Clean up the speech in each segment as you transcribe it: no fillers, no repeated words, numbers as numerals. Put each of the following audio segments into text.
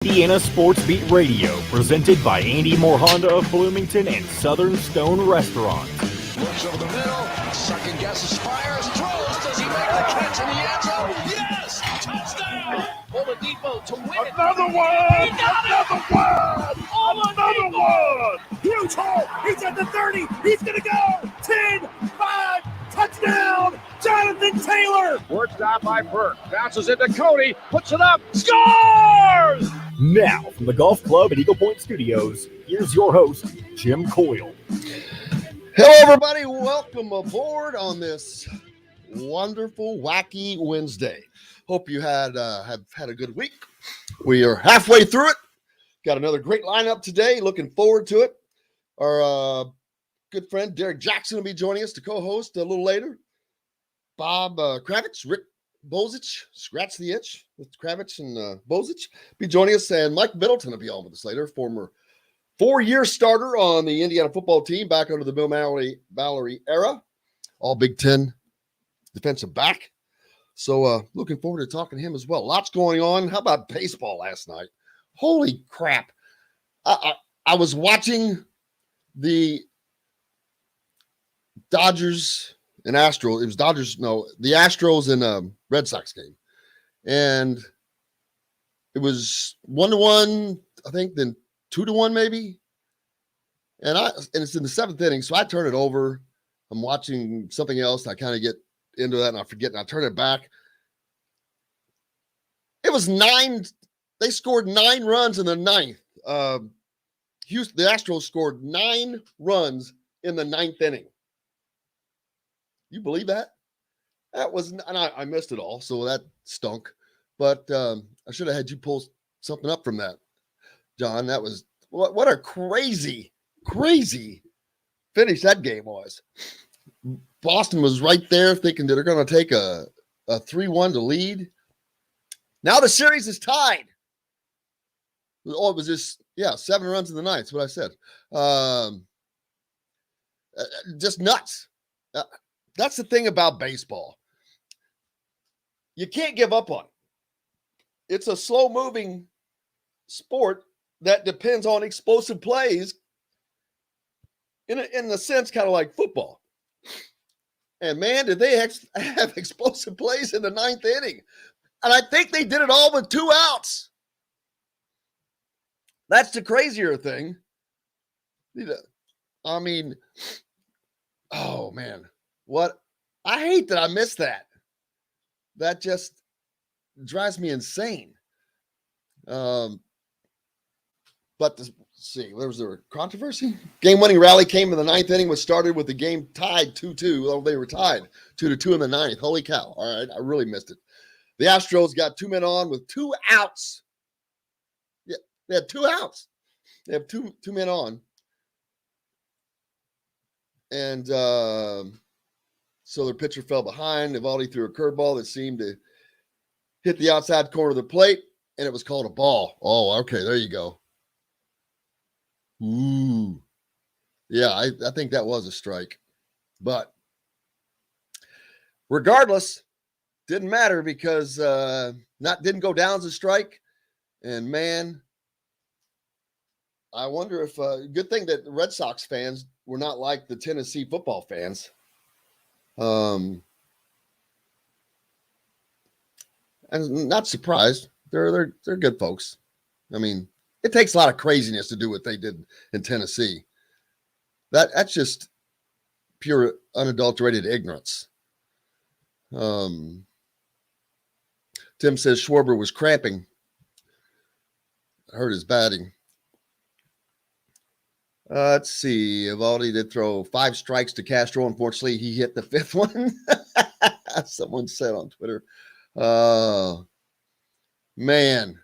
Indiana Sports Beat Radio, presented by Andy Moore Honda of Bloomington and Southern Stone Restaurant. Looks over the middle, second guesses, fires, throws. Does he make the catch in the end zone? Yes! Touchdown! Oladipo to win it. Another one! Another one! Huge hole! He's at the 30! He's gonna go! 10, 5, touchdown! Jonathan Taylor! Worked out by Burke. Bounces into Cody, puts it up, scores! Now, from the Golf Club at Eagle Point Studios, here's your host, Jim Coyle. Hello, everybody. Welcome aboard on this wonderful, wacky Wednesday. Hope you have had a good week. We are halfway through it. Got another great lineup today. Looking forward to it. Our good friend Derrick Jackson will be joining us to co-host a little later. Bob Kravitz, Rick Bozich, Scratch the Itch with Kravitz and Bozich be joining us, and Mike Middleton will be on with us later, former 4-year starter on the Indiana football team back under the Bill Mallory era, all Big Ten defensive back. So looking forward to talking to him as well. Lots going on. How about baseball last night? Holy crap. I was watching the Dodgers and Astros. It was the Astros and Red Sox game. And it was 1-1, I think, then 2-1 maybe. And it's in the 7th inning, so I turn it over. I'm watching something else. I kind of get into that and I forget, and I turn it back. It was 9. They scored 9 runs in the 9th. The Astros scored 9 runs in the 9th inning. You believe that? That was, and I missed it all, so that stunk. But I should have had you pull something up from that, John. That was what a crazy finish that game was. Boston was right there thinking that they're going to take a 3-1 to lead. Now the series is tied. Oh, it was just, 7 runs in the 9th. That's what I said. Just nuts. That's the thing about baseball. You can't give up on it. It's a slow-moving sport that depends on explosive plays in a sense, kind of like football. And, man, did they have explosive plays in the 9th inning. And I think they did it all with 2 outs. That's the crazier thing. I mean, oh, man. What? I hate that I missed that. That just drives me insane. But let's see, was there a controversy? Game-winning rally came in the 9th inning, which started with the game tied 2-2. Oh, they were tied 2-2 in the 9th. Holy cow. All right, I really missed it. The Astros got 2 men on with 2 outs. Yeah, they had 2 outs. They have two men on. And so their pitcher fell behind. Evaldi threw a curveball that seemed to hit the outside corner of the plate, and it was called a ball. Oh, okay, there you go. Ooh. Yeah, I think that was a strike. But regardless, didn't matter because didn't go down as a strike. And, man, I wonder if good thing that the Red Sox fans were not like the Tennessee football fans. I'm not surprised. They're good folks. I mean, it takes a lot of craziness to do what they did in Tennessee. That's just pure unadulterated ignorance. Tim says Schwarber was cramping. Hurt his batting. Let's see. Evaldi did throw 5 strikes to Castro. Unfortunately, he hit the 5th one. Someone said on Twitter. Man.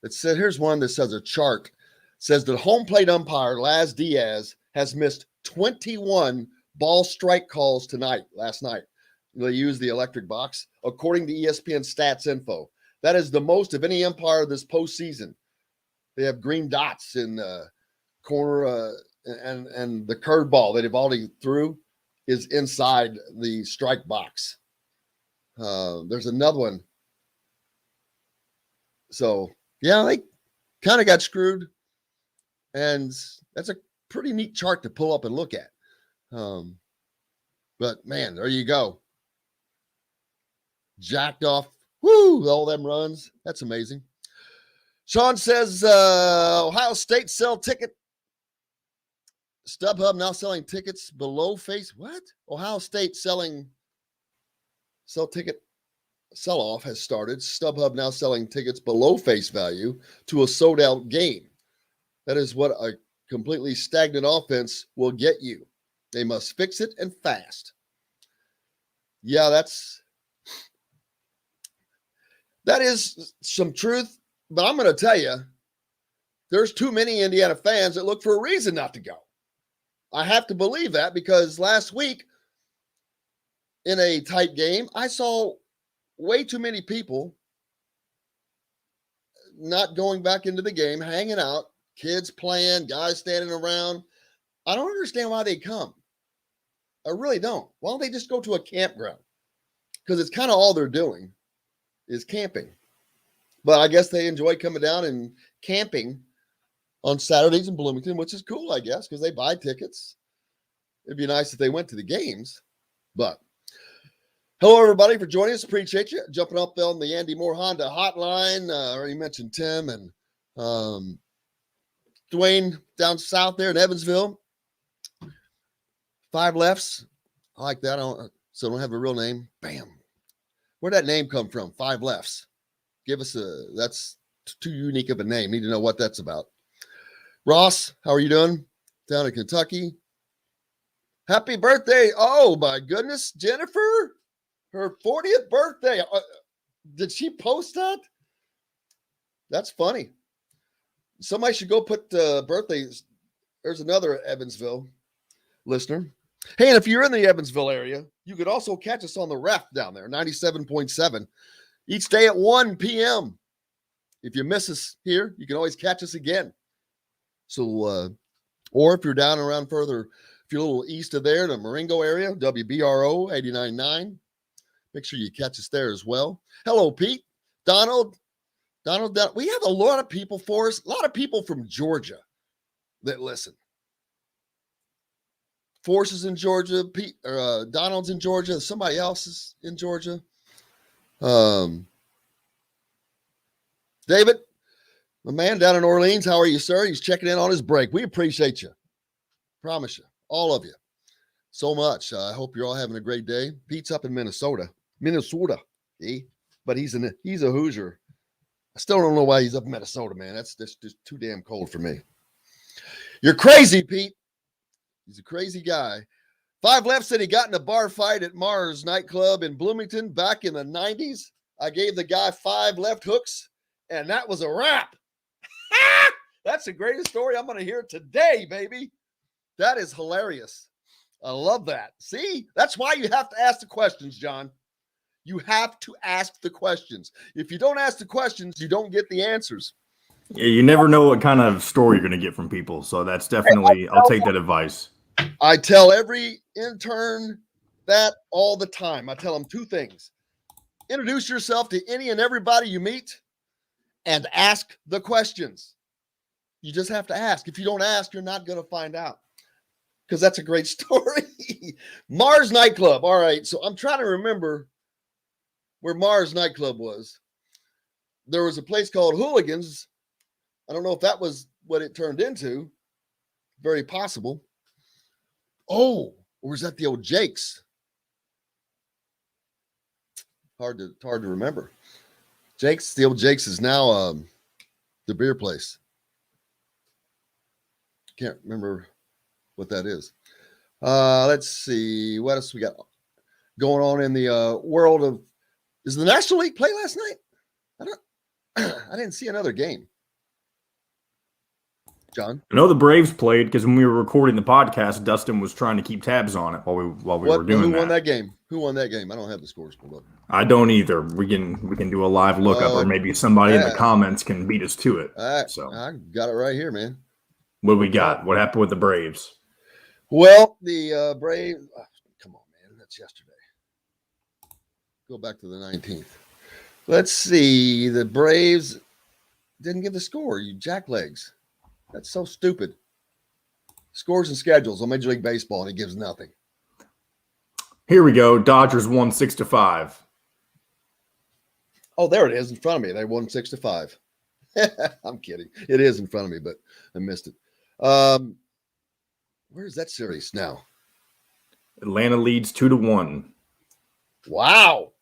It said, here's one that says a chart. Says the home plate umpire, Laz Diaz, has missed 21 ball strike calls last night. They used the electric box, according to ESPN Stats Info. That is the most of any umpire this postseason. They have green dots in the corner, and the curveball that Evaldi threw is inside the strike box. There's another one So, yeah, they kind of got screwed. And that's a pretty neat chart to pull up and look at. But, man, there you go. Jacked off. Woo! All them runs. That's amazing. Sean says Ohio State sell ticket. StubHub now selling tickets below face. What? Ohio State sell ticket sell-off has started. StubHub now selling tickets below face value to a sold-out game. That is what a completely stagnant offense will get you. They must fix it and fast. Yeah, that is some truth, but I'm going to tell you, there's too many Indiana fans that look for a reason not to go. I have to believe that because last week in a tight game, I saw way too many people not going back into the game, hanging out, kids playing, guys standing around. I don't understand why they come. I really don't. Why don't they just go to a campground? Because it's kind of all they're doing is camping. But I guess they enjoy coming down and camping on Saturdays in Bloomington, which is cool, I guess, because they buy tickets. It'd be nice if they went to the games. But hello, everybody, for joining us. Appreciate you. Jumping up on the Andy Moore Honda hotline. I already mentioned Tim and Dwayne down south there in Evansville. 5 lefts. I like that. I don't have a real name. Bam. Where'd that name come from? 5 lefts. Give us that's too unique of a name. Need to know what that's about. Ross, how are you doing? Down in Kentucky. Happy birthday. Oh, my goodness. Jennifer, her 40th birthday. Did she post that? That's funny. Somebody should go put birthdays. There's another Evansville listener. Hey, and if you're in the Evansville area, you could also catch us on the ref down there, 97.7, each day at 1 p.m. If you miss us here, you can always catch us again. So, or if you're down around further, if you're a little east of there, the Marengo area, WBRO 89.9, make sure you catch us there as well. Hello, Pete. Donald, we have a lot of people for us, a lot of people from Georgia that listen. Force is in Georgia. Pete Donald's in Georgia. Somebody else is in Georgia. David, my man down in Orleans, how are you, sir? He's checking in on his break. We appreciate you. Promise you, all of you, so much. I hope you're all having a great day. Pete's up in Minnesota, but he's a Hoosier. I still don't know why he's up in Minnesota, man. That's just too damn cold for me. You're crazy, Pete. He's a crazy guy. 5 left said he got in a bar fight at Mars nightclub in Bloomington back in the 90s. I gave the guy 5 left hooks, and that was a wrap. That's the greatest story I'm going to hear today, baby. That is hilarious. I love that. See, that's why you have to ask the questions, John. You have to ask the questions. If you don't ask the questions, you don't get the answers. Yeah, you never know what kind of story you're going to get from people. So that's definitely, I'll take that advice. I tell every intern that all the time. I tell them 2 things. Introduce yourself to any and everybody you meet and ask the questions. You just have to ask. If you don't ask, you're not going to find out. Because that's a great story. Mars nightclub. All right. So I'm trying to remember where Mars nightclub was. There was a place called Hooligans. I don't know if that was what it turned into. Very possible. Oh, or was that the old Jake's? Hard to remember. The old Jake's is now the beer place. Can't remember what that is. Let's see. What else we got going on in the world of, is the National League play last night? I didn't see another game. John? I know the Braves played because when we were recording the podcast, Dustin was trying to keep tabs on it while we were doing that. Who won that game? Who won that game? I don't have the scores pulled up. I don't either. We can do a live lookup, or maybe somebody in the comments can beat us to it. So I got it right here, man. What do we got? What happened with the Braves? Well, the Braves. Come on, man. That's yesterday. Go back to the 19th. Let's see. The Braves didn't give the score, you jacklegs. That's so stupid. Scores and schedules on Major League Baseball, and he gives nothing. Here we go. Dodgers won 6-5. Oh, there it is in front of me. They won 6-5. I'm kidding. It is in front of me, but I missed it. Where's that series now? Atlanta leads 2-1. Wow.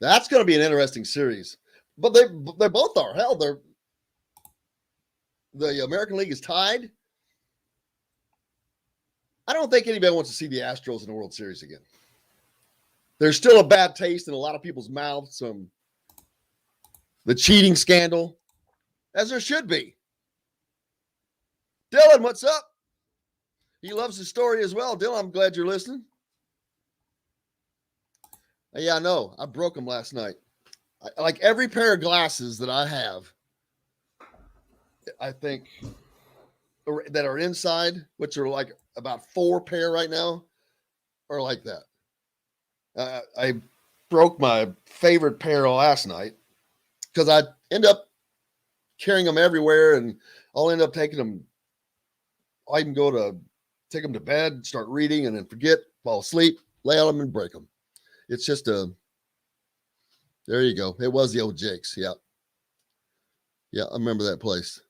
That's going to be an interesting series. But they both are. Hell, the American League is tied. I don't think anybody wants to see the Astros in the World Series again. There's still a bad taste in a lot of people's mouths from the cheating scandal, as there should be. Dylan, what's up? He loves the story as well. Dylan, I'm glad you're listening. Yeah, I know. I broke them last night. Like every pair of glasses that I have, I think, that are inside, which are like about 4 pair right now, are like that. I broke my favorite pair last night because I end up carrying them everywhere, and I'll end up taking them. I can go to take them to bed, start reading, and then forget, fall asleep, lay on them, and break them. It's just there you go. It was the old Jake's. Yeah. Yeah, I remember that place.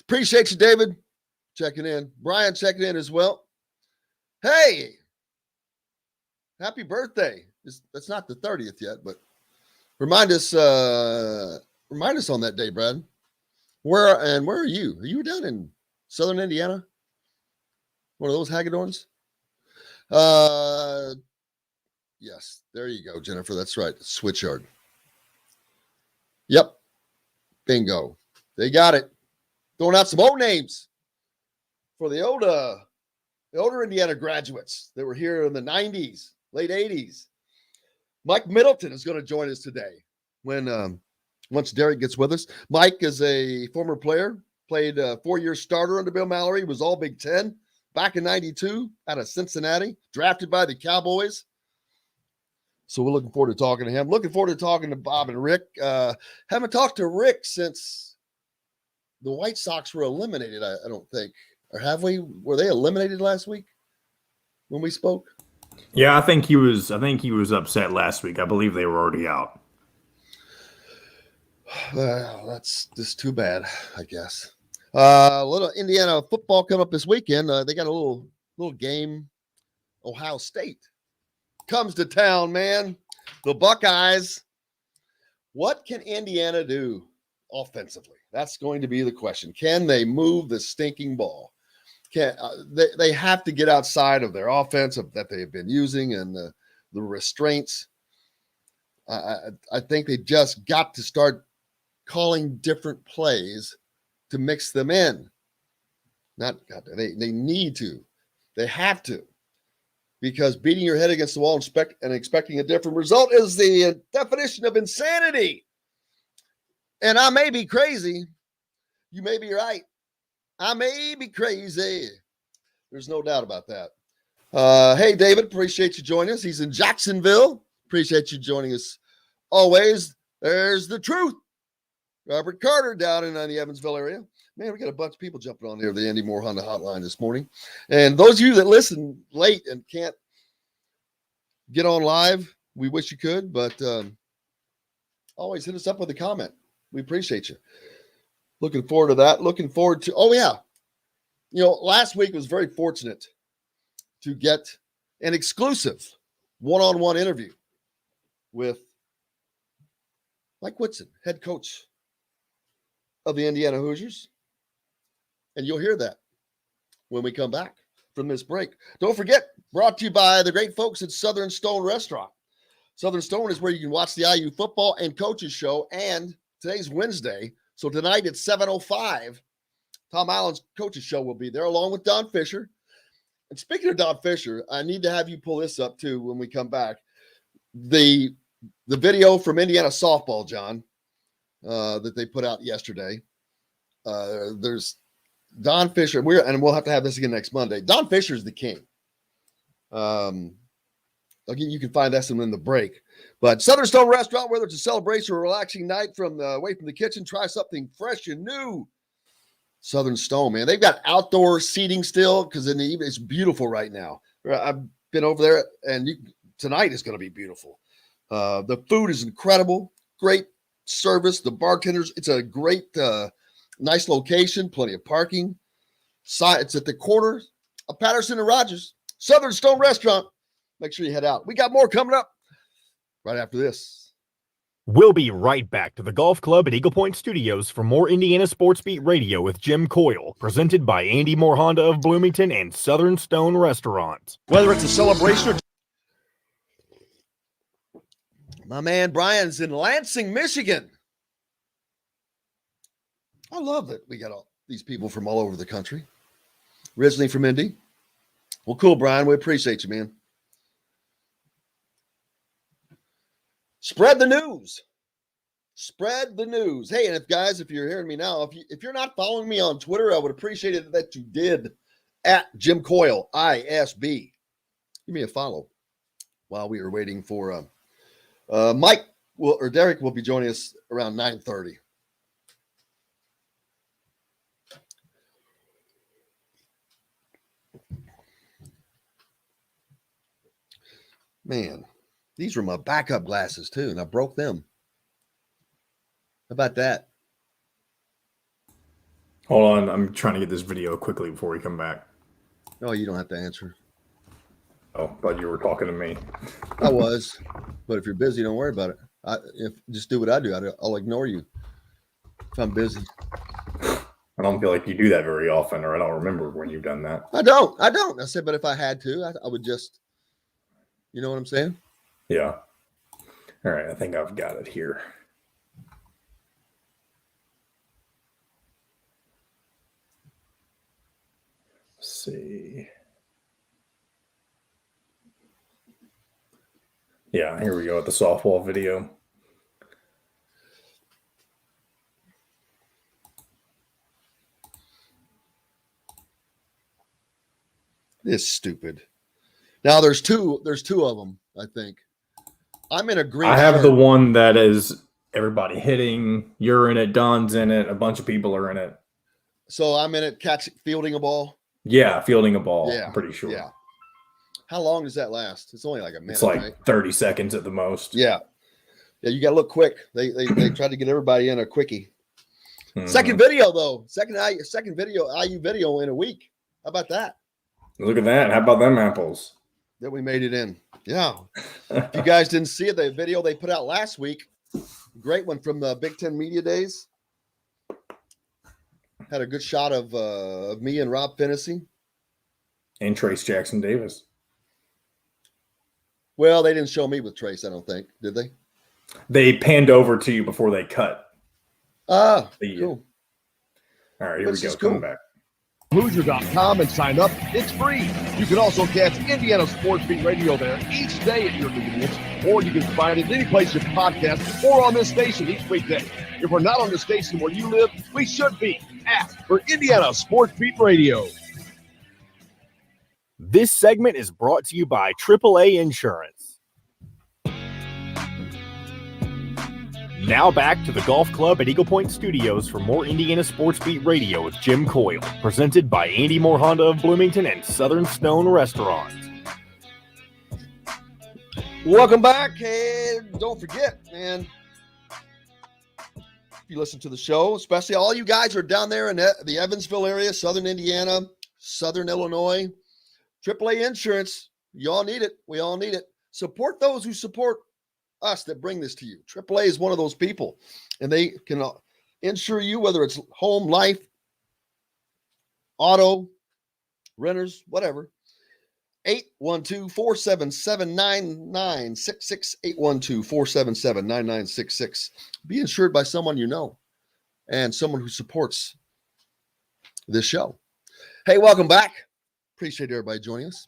Appreciate you, David, checking in. Brian checking in as well. Hey, happy birthday. That's not the 30th yet, but remind us on that day, Brad. Where are you? Are you down in Southern Indiana? One of those Hagedorns? Yes, there you go, Jennifer. That's right. Switchyard. Yep. Bingo. They got it. Throwing out some old names for the older Indiana graduates that were here in the 90s, late 80s. Mike Middleton is going to join us today when once Derrick gets with us. Mike is a former player, played a 4-year starter under Bill Mallory, was all Big Ten back in 92 out of Cincinnati, drafted by the Cowboys. So we're looking forward to talking to him. Looking forward to talking to Bob and Rick. Haven't talked to Rick since the White Sox were eliminated, I don't think. Or have we? Were they eliminated last week when we spoke? Yeah, I think he was upset last week. I believe they were already out. Well, that's just too bad, I guess. A little Indiana football coming up this weekend. They got a little game. Ohio State comes to town, man. The Buckeyes. What can Indiana do offensively? That's going to be the question. Can they move the stinking ball? They have to get outside of their offense that they have been using and the restraints. I think they just got to start calling different plays to mix them in. They need to. They have to. Because beating your head against the wall and expecting a different result is the definition of insanity. And I may be crazy. You may be right. I may be crazy. There's no doubt about that. Hey, David, appreciate you joining us. He's in Jacksonville. Appreciate you joining us always. There's the truth. Robert Carter down in the Evansville area. Man, we got a bunch of people jumping on here, the Andy Moore Honda hotline this morning. And those of you that listen late and can't get on live, we wish you could, but always hit us up with a comment. We appreciate you. Looking forward to that. Looking forward to, last week was very fortunate to get an exclusive one-on-one interview with Mike Whitson, head coach of the Indiana Hoosiers. And you'll hear that when we come back from this break. Don't forget, brought to you by the great folks at Southern Stone Restaurant. Southern Stone is where you can watch the IU football and coaches show. And today's Wednesday, so tonight at 7:05, Tom Allen's coaches show will be there along with Don Fisher. And speaking of Don Fisher, I need to have you pull this up too when we come back. The video from Indiana softball, John, that they put out yesterday. There's Don Fisher. We'll have to have this again next Monday. Don Fisher is the king. Again, you can find that in the break. But Southern Stone Restaurant, whether it's a celebration or a relaxing night away from the kitchen, try something fresh and new. Southern Stone, man. They've got outdoor seating still because in the evening it's beautiful right now. I've been over there, and tonight is going to be beautiful. The food is incredible. Great service. The bartenders, it's a great, nice location, plenty of parking. It's at the corner of Patterson and Rogers. Southern Stone Restaurant. Make sure you head out. We got more coming up right after this. We'll be right back to the Golf Club at Eagle Point Studios for more Indiana Sports Beat Radio with Jim Coyle, presented by Andy Moore Honda of Bloomington and Southern Stone Restaurant. Whether it's a celebration or... My man Brian's in Lansing, Michigan. I love that we got all these people from all over the country. Originally from Indy. Well, cool, Brian. We appreciate you, man. Spread the news. Spread the news. Hey, and if you're hearing me now, if you're not following me on Twitter, I would appreciate it that you did at Jim Coyle, ISB. Give me a follow while we are waiting for Mike or Derrick will be joining us around 9:30. Man, these were my backup glasses too, and I broke them. How about that? Hold on, I'm trying to get this video quickly before we come back. No, you don't have to answer. Oh, but you were talking to me. I was, but if you're busy, don't worry about it. Just do what I do. I'll ignore you if I'm busy. I don't feel like you do that very often, or I don't remember when you've done that. I don't. I said, but if I had to, I would just, you know what I'm saying? Yeah. All right, I think I've got it here. Let's see. Yeah, here we go with the softball video. It's stupid. Now there's two of them, I think. I'm in a green. I have shirt. the one that is everybody hitting. You're in it. Don's in it. A bunch of people are in it. So I'm in it, fielding a ball. Yeah, fielding a ball. Yeah, I'm pretty sure. Yeah. How long does that last? It's only like a minute. It's like right? 30 seconds at the most. Yeah. Yeah, you got to look quick. They tried to get everybody in a quickie. Mm-hmm. Second video though. Second IU video in a week. How about that? Look at that. How about them apples? That we made it in. Yeah. If you guys didn't see it, the video they put out last week, great one from the Big Ten Media Days. Had a good shot of me and Rob Finnessy. And Trace Jackson Davis. Well, they didn't show me with Trace, I don't think. Did they? They panned over to you before they cut. Ah, cool. All right, here This we go. is cool. Coming back. Hoosier.com and sign up. It's free. You can also catch Indiana Sports Beat Radio there each day at your convenience, or you can find it any place you podcast or on this station each weekday. If we're not on the station where you live, we should be. Ask for Indiana Sports Beat Radio. This segment is brought to you by AAA Insurance. Now back to the Golf Club at Eagle Point Studios for more Indiana Sports Beat Radio with Jim Coyle, presented by Andy Moore Honda of Bloomington and Southern Stone Restaurant. Welcome back, and don't forget, man, if you listen to the show, especially all you guys are down there in the Evansville area, Southern Indiana, Southern Illinois, AAA Insurance, you all need it. We all need it. Support those who support us that bring this to you. AAA is one of those people, and they can insure you, whether it's home, life, auto, renters, whatever. 812-477-9966, 812-477-9966. Be insured by someone you know and someone who supports this show. Hey, welcome back. Appreciate everybody joining us.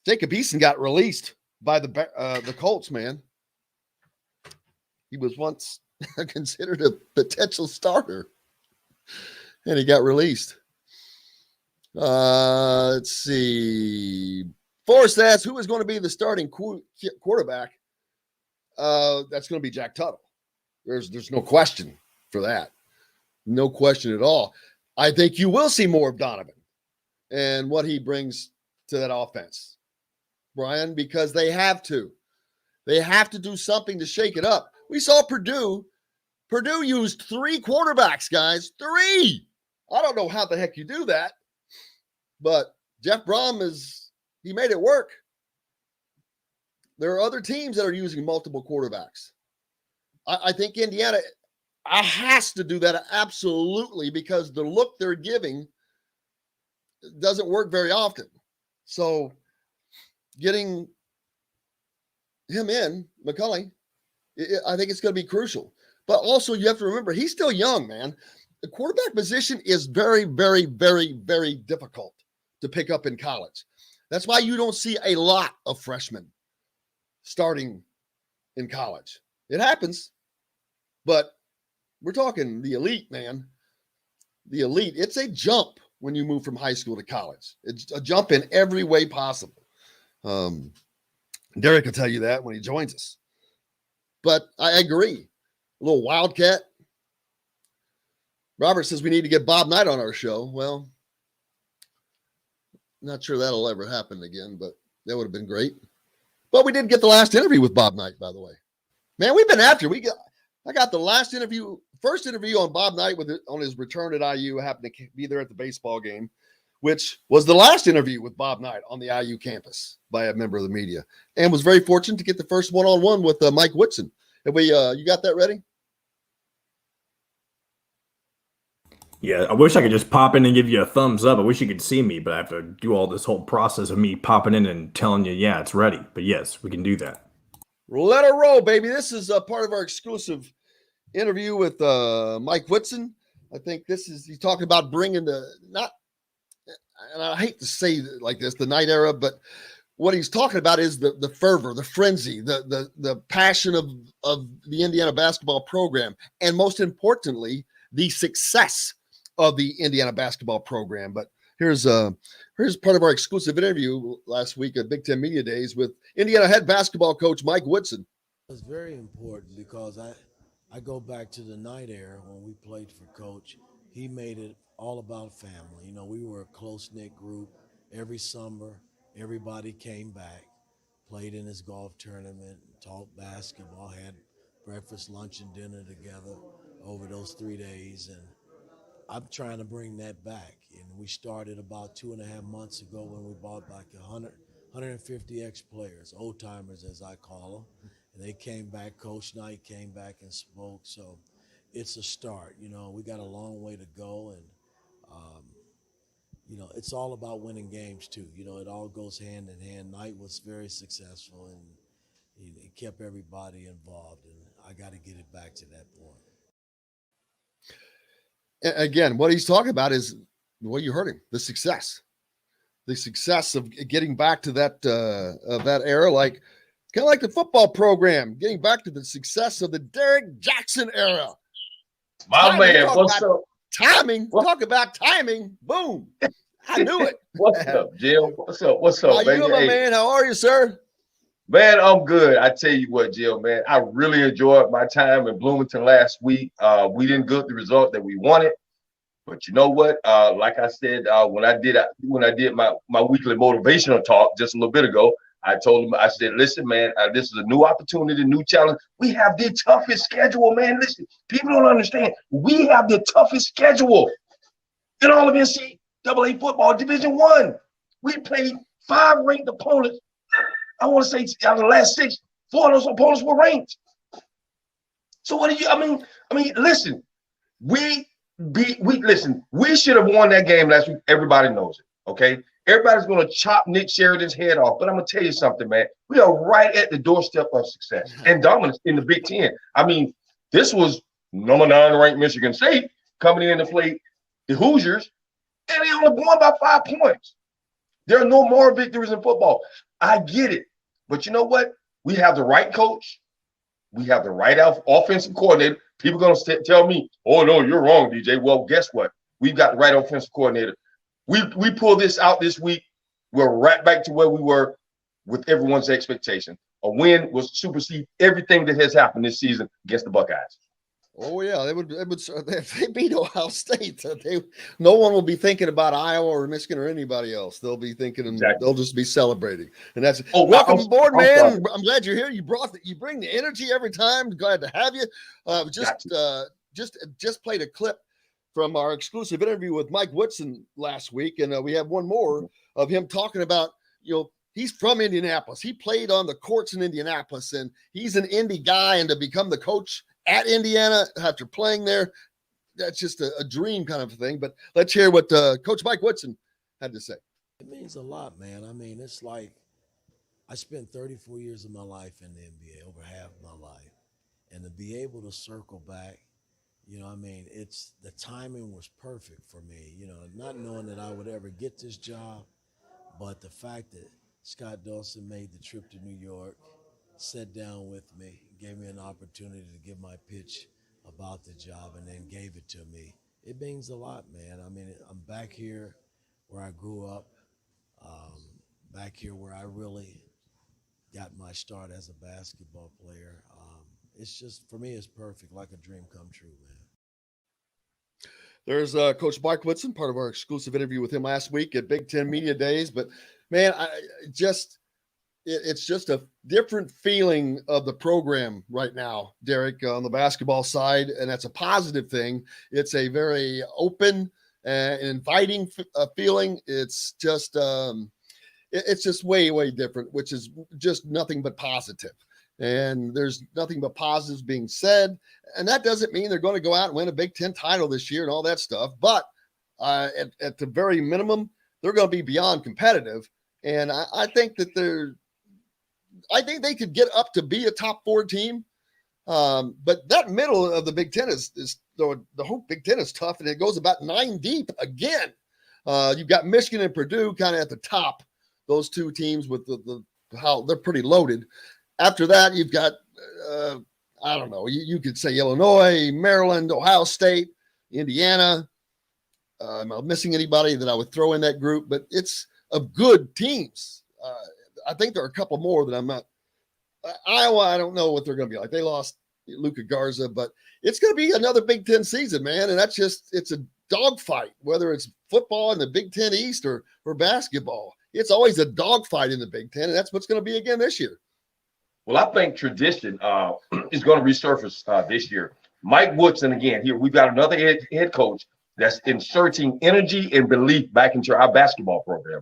Jacob Eason got released by the Colts, man. He was once considered a potential starter, and he got released. Let's see. Forrest asks, who is going to be the starting quarterback? That's going to be Jack Tuttle. There's no question for that. No question at all. I think you will see more of Donovan and what he brings to that offense, Brian, because they have to. They have to do something to shake it up. We saw Purdue. Purdue used 3 quarterbacks, guys. 3. I don't know how the heck you do that, but Jeff Brom he made it work. There are other teams that are using multiple quarterbacks. I think Indiana has to do that absolutely, because the look they're giving doesn't work very often. So getting him in, McCulley, I think it's going to be crucial. But also you have to remember, he's still young, man. The quarterback position is very, very, very, very difficult to pick up in college. That's why you don't see a lot of freshmen starting in college. It happens, but we're talking the elite, man. The elite. It's a jump when you move from high school to college. It's a jump in every way possible. Derrick will tell you that when he joins us. But I agree. A little wildcat. Robert says we need to get Bob Knight on our show. Well, not sure that'll ever happen again, but that would have been great. But we did get the last interview with Bob Knight, by the way. Man, we've been after. I got the first interview on Bob Knight on his return at IU. I happened to be there at the baseball game, which was the last interview with Bob Knight on the IU campus by a member of the media, and was very fortunate to get the first one-on-one with Mike Whitson. Have you got that ready? Yeah, I wish I could just pop in and give you a thumbs up. I wish you could see me, but I have to do all this whole process of me popping in and telling you, yeah, it's ready. But yes, we can do that. Let her roll, baby. This is a part of our exclusive interview with Mike Whitson. I think he's talking about bringing and I hate to say it like this, the Knight era, but what he's talking about is the fervor, the frenzy, the passion of the Indiana basketball program, and most importantly, the success of the Indiana basketball program. But here's part of our exclusive interview last week at Big Ten Media Days with Indiana head basketball coach Mike Whitson. It's very important because I go back to the Knight era when we played for Coach. He made it all about family. You know, we were a close-knit group. Every summer, everybody came back, played in his golf tournament, talked basketball, had breakfast, lunch, and dinner together over those 3 days. And I'm trying to bring that back. And we started about 2.5 months ago when we bought back 150 ex-players, old-timers as I call them. And they came back. Coach Knight came back and spoke. So it's a start. You know, we got a long way to go. And, you know, it's all about winning games too. You know, it all goes hand in hand. Knight was very successful, and he kept everybody involved. And I got to get it back to that point. Again, what he's talking about is, well, you heard him, the success of getting back to that of that era, like kind of like the football program, getting back to the success of the Derrick Jackson era. My man, what's up? Timing. Talk about timing. Boom. I knew it. What's up, Jill? What's up? What's up, How baby? you, my man? How are you, sir? Man, I'm good. I tell you what, Jill, man, I really enjoyed my time in Bloomington last week. We didn't get the result that we wanted, but you know what? Like I said, when I did my weekly motivational talk just a little bit ago, I told him, I said, listen, man, this is a new opportunity, new challenge. We have the toughest schedule, man. Listen, people don't understand. We have the toughest schedule in all of NCAA football, Division I. We played 5 ranked opponents. I want to say out of the last 6, 4 of those opponents were ranked. So what do you? I mean, listen, we should have won that game last week. Everybody knows it. Okay. Everybody's going to chop Nick Sheridan's head off. But I'm going to tell you something, man. We are right at the doorstep of success and dominance in the Big Ten. I mean, this was number 9 ranked Michigan State coming in to play the Hoosiers, and they only won by 5 points. There are no more victories in football. I get it. But you know what? We have the right coach. We have the right offensive coordinator. People are going to tell me, oh, no, you're wrong, DJ. Well, guess what? We've got the right offensive coordinator. We pull this out this week. We're right back to where we were with everyone's expectation. A win will supersede everything that has happened this season against the Buckeyes. Oh yeah, they would. If they beat Ohio State, no one will be thinking about Iowa or Michigan or anybody else. They'll be thinking, Exactly. they'll just be celebrating. And that's welcome aboard, man. I'm glad you're here. You bring the energy every time. Glad to have you. Just played a clip from our exclusive interview with Mike Woodson last week, and we have one more of him talking about, he's from Indianapolis. He played on the courts in Indianapolis, and he's an Indy guy, and to become the coach at Indiana after playing there, that's just a dream kind of thing. But let's hear what Coach Mike Woodson had to say. It means a lot, man. I mean, it's like I spent 34 years of my life in the NBA, over half my life. And to be able to circle back, it's the timing was perfect for me, not knowing that I would ever get this job, but the fact that Scott Dawson made the trip to New York, sat down with me, gave me an opportunity to give my pitch about the job, and then gave it to me. It means a lot, man. I mean, I'm back here where I grew up, back here where I really got my start as a basketball player. It's just, for me, it's perfect, like a dream come true, man. There's Coach Mike Woodson, part of our exclusive interview with him last week at Big Ten Media Days. But, man, it's just a different feeling of the program right now, Derrick, on the basketball side, and that's a positive thing. It's a very open and inviting feeling. It's just way, way different, which is just nothing but positive. And there's nothing but positives being said. And that doesn't mean they're going to go out and win a Big Ten title this year and all that stuff. But at the very minimum, they're going to be beyond competitive. And I think that I think they could get up to be a top 4 team. But that middle of the Big Ten is the whole Big Ten is tough, and it goes about 9 deep again. You've got Michigan and Purdue kind of at the top, those 2 teams with how they're pretty loaded. After that, you've got, I don't know, you could say Illinois, Maryland, Ohio State, Indiana. Am I missing anybody that I would throw in that group? But it's of good teams. I think there are a couple more that I'm not. Iowa, I don't know what they're going to be like. They lost Luka Garza, but it's going to be another Big Ten season, man. And it's a dogfight, whether it's football in the Big Ten East or basketball. It's always a dogfight in the Big Ten, and that's what's going to be again this year. Well, I think tradition is going to resurface this year. Mike Woodson, again, here we've got another head coach that's inserting energy and belief back into our basketball program.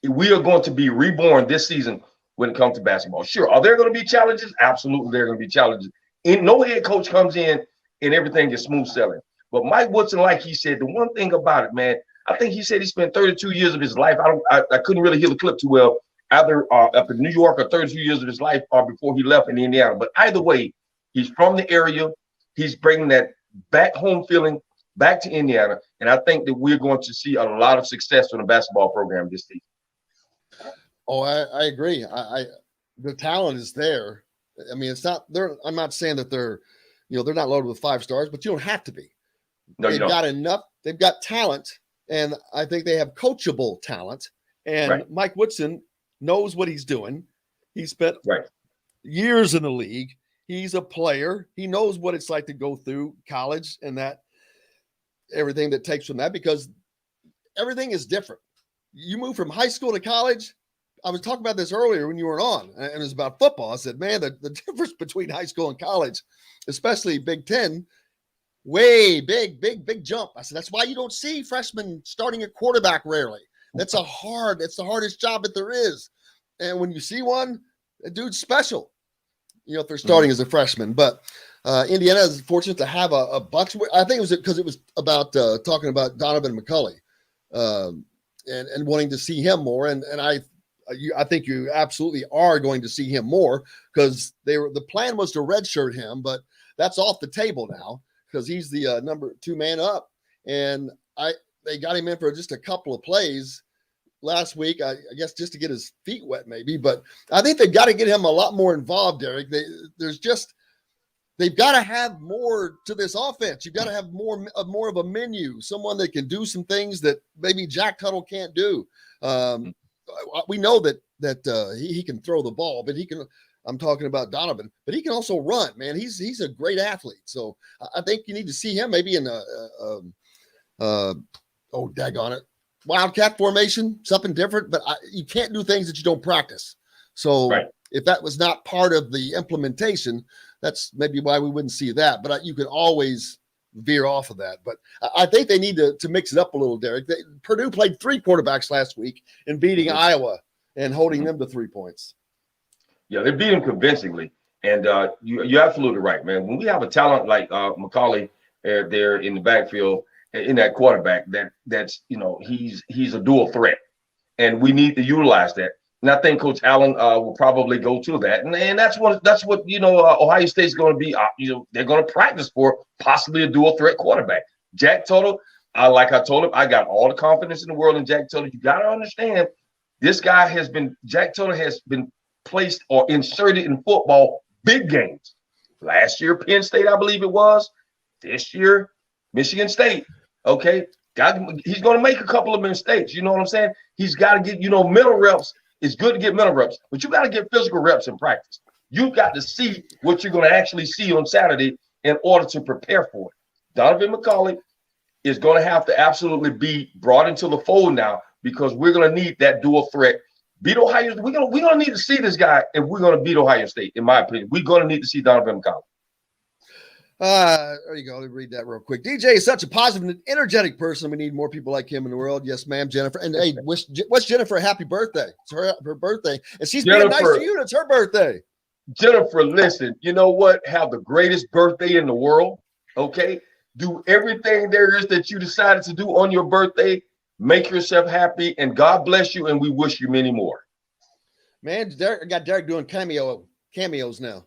We are going to be reborn this season when it comes to basketball. Sure, are there going to be challenges? Absolutely, there are going to be challenges. And no head coach comes in and everything is smooth sailing. But Mike Woodson, like he said, the one thing about it, man, I think he said he spent 32 years of his life. I couldn't really hear the clip too well. Either up in New York or 32 years of his life or before he left in Indiana. But either way, he's from the area. He's bringing that back home feeling back to Indiana. And I think that we're going to see a lot of success from the basketball program this season. Oh, I agree. The talent is there. I mean, I'm not saying that they're not loaded with 5 stars, but you don't have to be. No, they've got enough. They've got talent, and I think they have coachable talent. And right. Mike Woodson knows what he's doing. He spent years in the league. He's a player. He knows what it's like to go through college and that everything that takes from that, because everything is different. You move from high school to college. I was talking about this earlier when you weren't on, and it was about football. I said, man, the difference between high school and college, especially Big Ten, way big jump. I said, that's why you don't see freshmen starting a quarterback rarely. That's the hardest job that there is. And when you see one, the dude's special, if they're starting as a freshman. But Indiana is fortunate to have a bunch. I think it was because it was about talking about Donovan McCulley and wanting to see him more. And I think you absolutely are going to see him more, because the plan was to redshirt him, but that's off the table now because he's the number 2 man up. And they got him in for just a couple of plays last week, I guess, just to get his feet wet maybe. But I think they've got to get him a lot more involved, Derrick. They've got to have more to this offense. You've got to have more of a menu, someone that can do some things that maybe Jack Tuttle can't do. we know that he can throw the ball, but he can. I'm talking about Donovan, but he can also run, man. He's a great athlete. So I think you need to see him maybe in daggone it, wildcat formation, something different. But you can't do things that you don't practice. So if that was not part of the implementation, that's maybe why we wouldn't see that. But you could always veer off of that. But I think they need to mix it up a little, Derrick. Purdue played 3 quarterbacks last week in beating Iowa and holding them to 3 points. Yeah, they beat him convincingly. And you're absolutely right, man. When we have a talent like McCauley there in the backfield, in that quarterback, that's he's a dual threat. And we need to utilize that. And I think Coach Allen will probably go to that. And that's what Ohio State's going to be. They're going to practice for possibly a dual threat quarterback. Jack Tuttle, like I told him, I got all the confidence in the world in Jack Tuttle. You got to understand, Jack Tuttle has been placed or inserted in football big games. Last year, Penn State, I believe it was. This year, Michigan State. Okay, he's going to make a couple of mistakes. You know what I'm saying? He's got to get, mental reps. It's good to get mental reps, but you got to get physical reps in practice. You got to see what you're going to actually see on Saturday in order to prepare for it. Donovan McCauley is going to have to absolutely be brought into the fold now, because we're going to need that dual threat. Beat Ohio. We're gonna need to see this guy if we're gonna beat Ohio State. In my opinion, we're gonna need to see Donovan McCauley. There you go. Let me read that real quick. DJ is such a positive and energetic person. We need more people like him in the world. Yes, ma'am, Jennifer. And hey, wish Jennifer a happy birthday. It's her birthday, and she's being nice to you. It's her birthday. Jennifer, listen. You know what? Have the greatest birthday in the world. Okay, do everything there is that you decided to do on your birthday. Make yourself happy, and God bless you, and we wish you many more. Man, I got Derrick doing cameos now.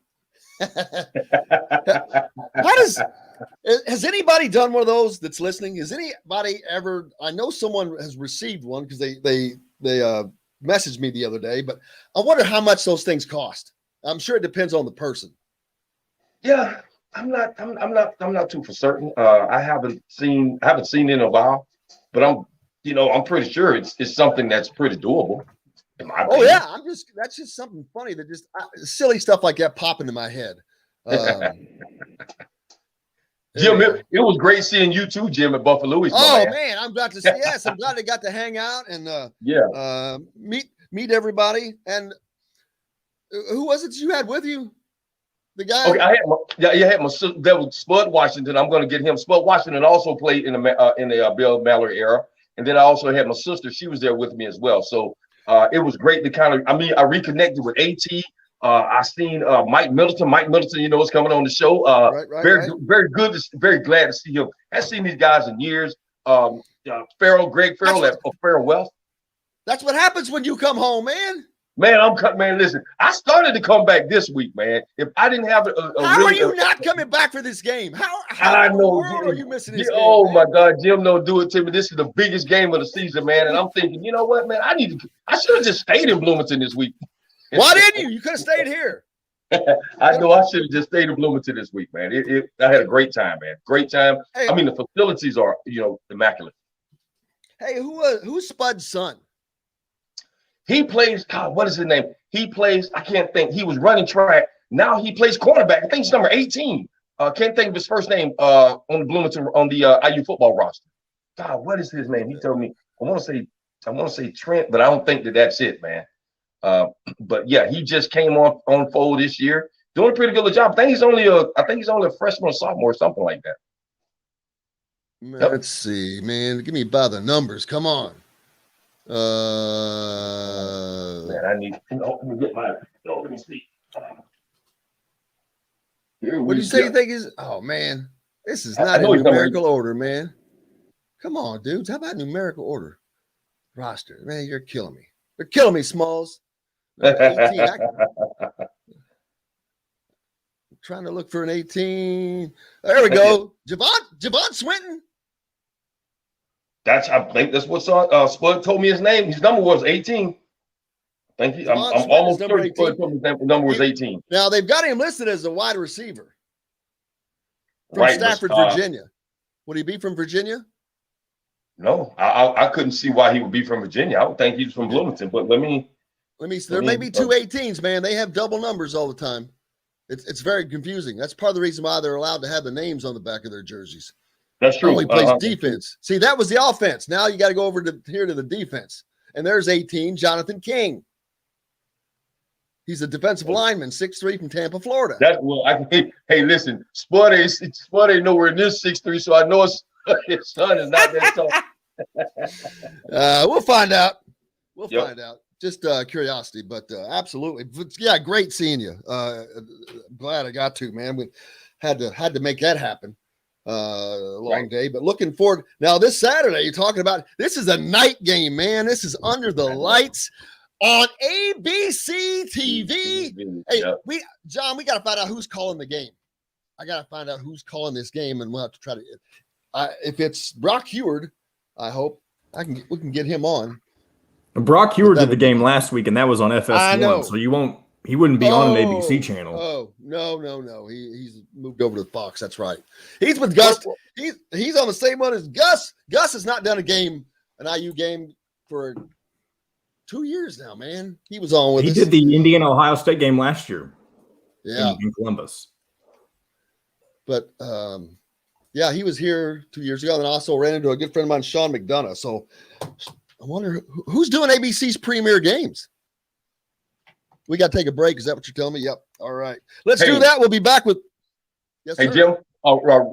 Has anybody done one of those that's listening? Has anybody ever? I know someone has received one because they messaged me the other day, but I wonder how much those things cost. I'm sure it depends on the person. Yeah, I'm not too for certain. I haven't seen it in a while, but I'm pretty sure it's something that's pretty doable. Oh yeah, that's just something funny that just silly stuff like that pop into my head. Jim, it was great seeing you too, Jim, at Buffalo. Man, I'm glad to see. Yes, I'm glad they got to hang out and meet everybody. And who was it you had with you? The guy. Okay, I had my son. That was Spud Washington. I'm going to get him. Spud Washington also played in the Bill Mallory era. And then I also had my sister. She was there with me as well. So it was great to I reconnected with AT. I seen Mike Middleton. Mike Middleton, is coming on the show. Very good. Very glad to see him. I haven't seen these guys in years. Greg Farrell at Farrell Wealth. That's what happens when you come home, man. Man, listen, I started to come back this week, man. If I didn't have how are you not coming back for this game? How in the world are you missing this game? Oh, my God, Jim, don't do it to me. This is the biggest game of the season, man. And I'm thinking, you know what, man, I should have just stayed in Bloomington this week. Why didn't you? You could have stayed here. I know I should have just stayed in Bloomington this week, man. I had a great time, man. Great time. Hey, the facilities are, immaculate. Hey, who's Spud's son? He plays, God, what is his name? He plays, I can't think. He was running track. Now he plays cornerback. I think he's number 18. Can't think of his first name on the Bloomington, on the IU football roster. God, what is his name? He told me, I want to say Trent, but I don't think that's it, man. But yeah, he just came on fold this year. Doing a pretty good job. I think he's only a freshman or sophomore or something like that. Man, let's see, man. Give me by the numbers. Come on. Man, I need let me get my let me see. What do you say you think is? Oh man, this is not in numerical order, man. Come on, dudes. How about numerical order? Roster, man, you're killing me. You're killing me, Smalls. 18. I'm trying to look for an 18. There we go. Javon Swinton. I think that's what Spud told me his name. His number was 18. Thank you. I'm almost sure Spud told me his number was 18. Now they've got him listed as a wide receiver from Stafford, Virginia. Would he be from Virginia? No, I couldn't see why he would be from Virginia. I would think he's from Bloomington, but let me see. There may be two 18s, man. They have double numbers all the time. It's very confusing. That's part of the reason why they're allowed to have the names on the back of their jerseys. That's true. He plays defense. See, that was the offense. Now you got to go over to here to the defense. And there's 18, Jonathan King. He's a defensive lineman, 6'3" from Tampa, Florida. Hey, listen, Spud ain't nowhere near 6'3", so I know his son is not that tall. We'll find out. We'll find out. Just curiosity, but absolutely. But yeah, great seeing you. Glad I got to, man. We had to make that happen. Long day, but looking forward. Now this Saturday, you're talking about, this is a night game, man. This is under the lights on ABC TV. Hey, we got to find out who's calling the game. I got to find out who's calling this game, and we'll have to try to. If it's Brock Heward, I hope we can get him on. Brock Heward did the game last week, and that was on FS1, so he wouldn't be on an ABC channel. Oh, no. He's moved over to Fox. That's right. He's with Gus. He's on the same one as Gus. Gus has not done an IU game for 2 years now, man. He was on with us. He did the Indiana-Ohio State game last year. Yeah. In Columbus. But, yeah, he was here 2 years ago, and also ran into a good friend of mine, Sean McDonough. So I wonder who's doing ABC's premier games. We got to take a break. Is that what you're telling me? Yep. All right. Let's do that. We'll be back with. Yes, hey, sir. Jim.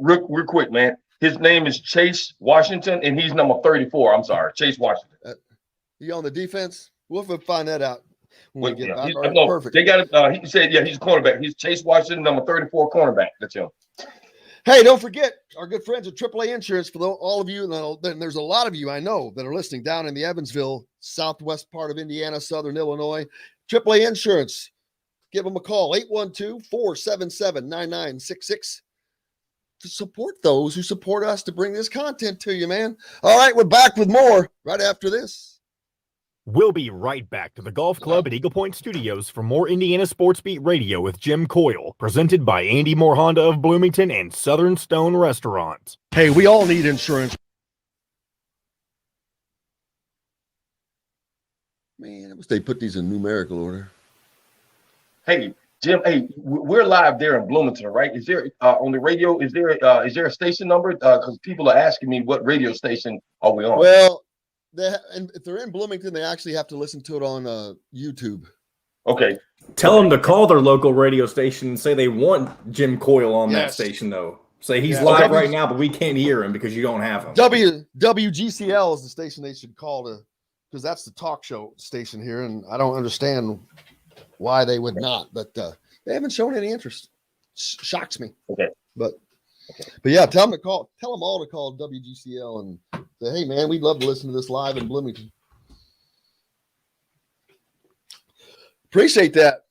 Real quick, man. His name is Chase Washington, and he's number 34. I'm sorry, Chase Washington. He on the defense? We'll find that out when we get out. No, perfect. They got it. He said, he's a cornerback. He's Chase Washington, number 34 cornerback. That's him. Hey, don't forget our good friends at AAA Insurance. For all of you, and there's a lot of you I know that are listening down in the Evansville, southwest part of Indiana, southern Illinois. AAA Insurance. Give them a call, 812-477-9966, to support those who support us to bring this content to you, man. All right, we're back with more right after this. We'll be right back to the Golf Club at Eagle Point Studios for more Indiana Sports Beat Radio with Jim Coyle, presented by Andy Moore Honda of Bloomington and Southern Stone Restaurant. Hey, we all need insurance. Man, I wish they put these in numerical order. Hey, Jim. Hey, we're live there in Bloomington, right? Is there on the radio? Is there a station number? Because people are asking me what radio station are we on? Well, and if they're in Bloomington, they actually have to listen to it on YouTube. Okay. Tell them to call their local radio station and say they want Jim Coyle on that station, though. Say he's live right now, but we can't hear him because you don't have him. WGCL is the station they should call because that's the talk show station here, and I don't understand why they would not, but they haven't shown any interest. Shocks me. Okay. But yeah, tell them all to call WGCL and say, hey man, we'd love to listen to this live in Bloomington. Appreciate that.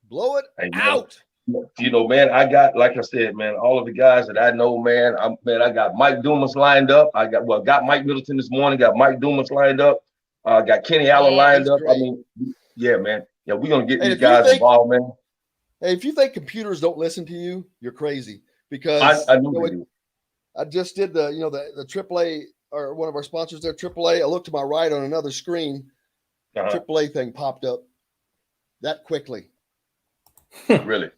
Blow it out. Man, I got, like I said, man, all of the guys that I know, man, I got Mike Dumas lined up. I got Mike Middleton this morning, got Mike Dumas lined up. Got Kenny Allen lined up. Great. I mean, yeah, man. Yeah, we're gonna get these guys involved, man. Hey, if you think computers don't listen to you, you're crazy. Because I know they do. I just did the AAA, or one of our sponsors there, AAA. I looked to my right on another screen. AAA thing popped up that quickly. Really?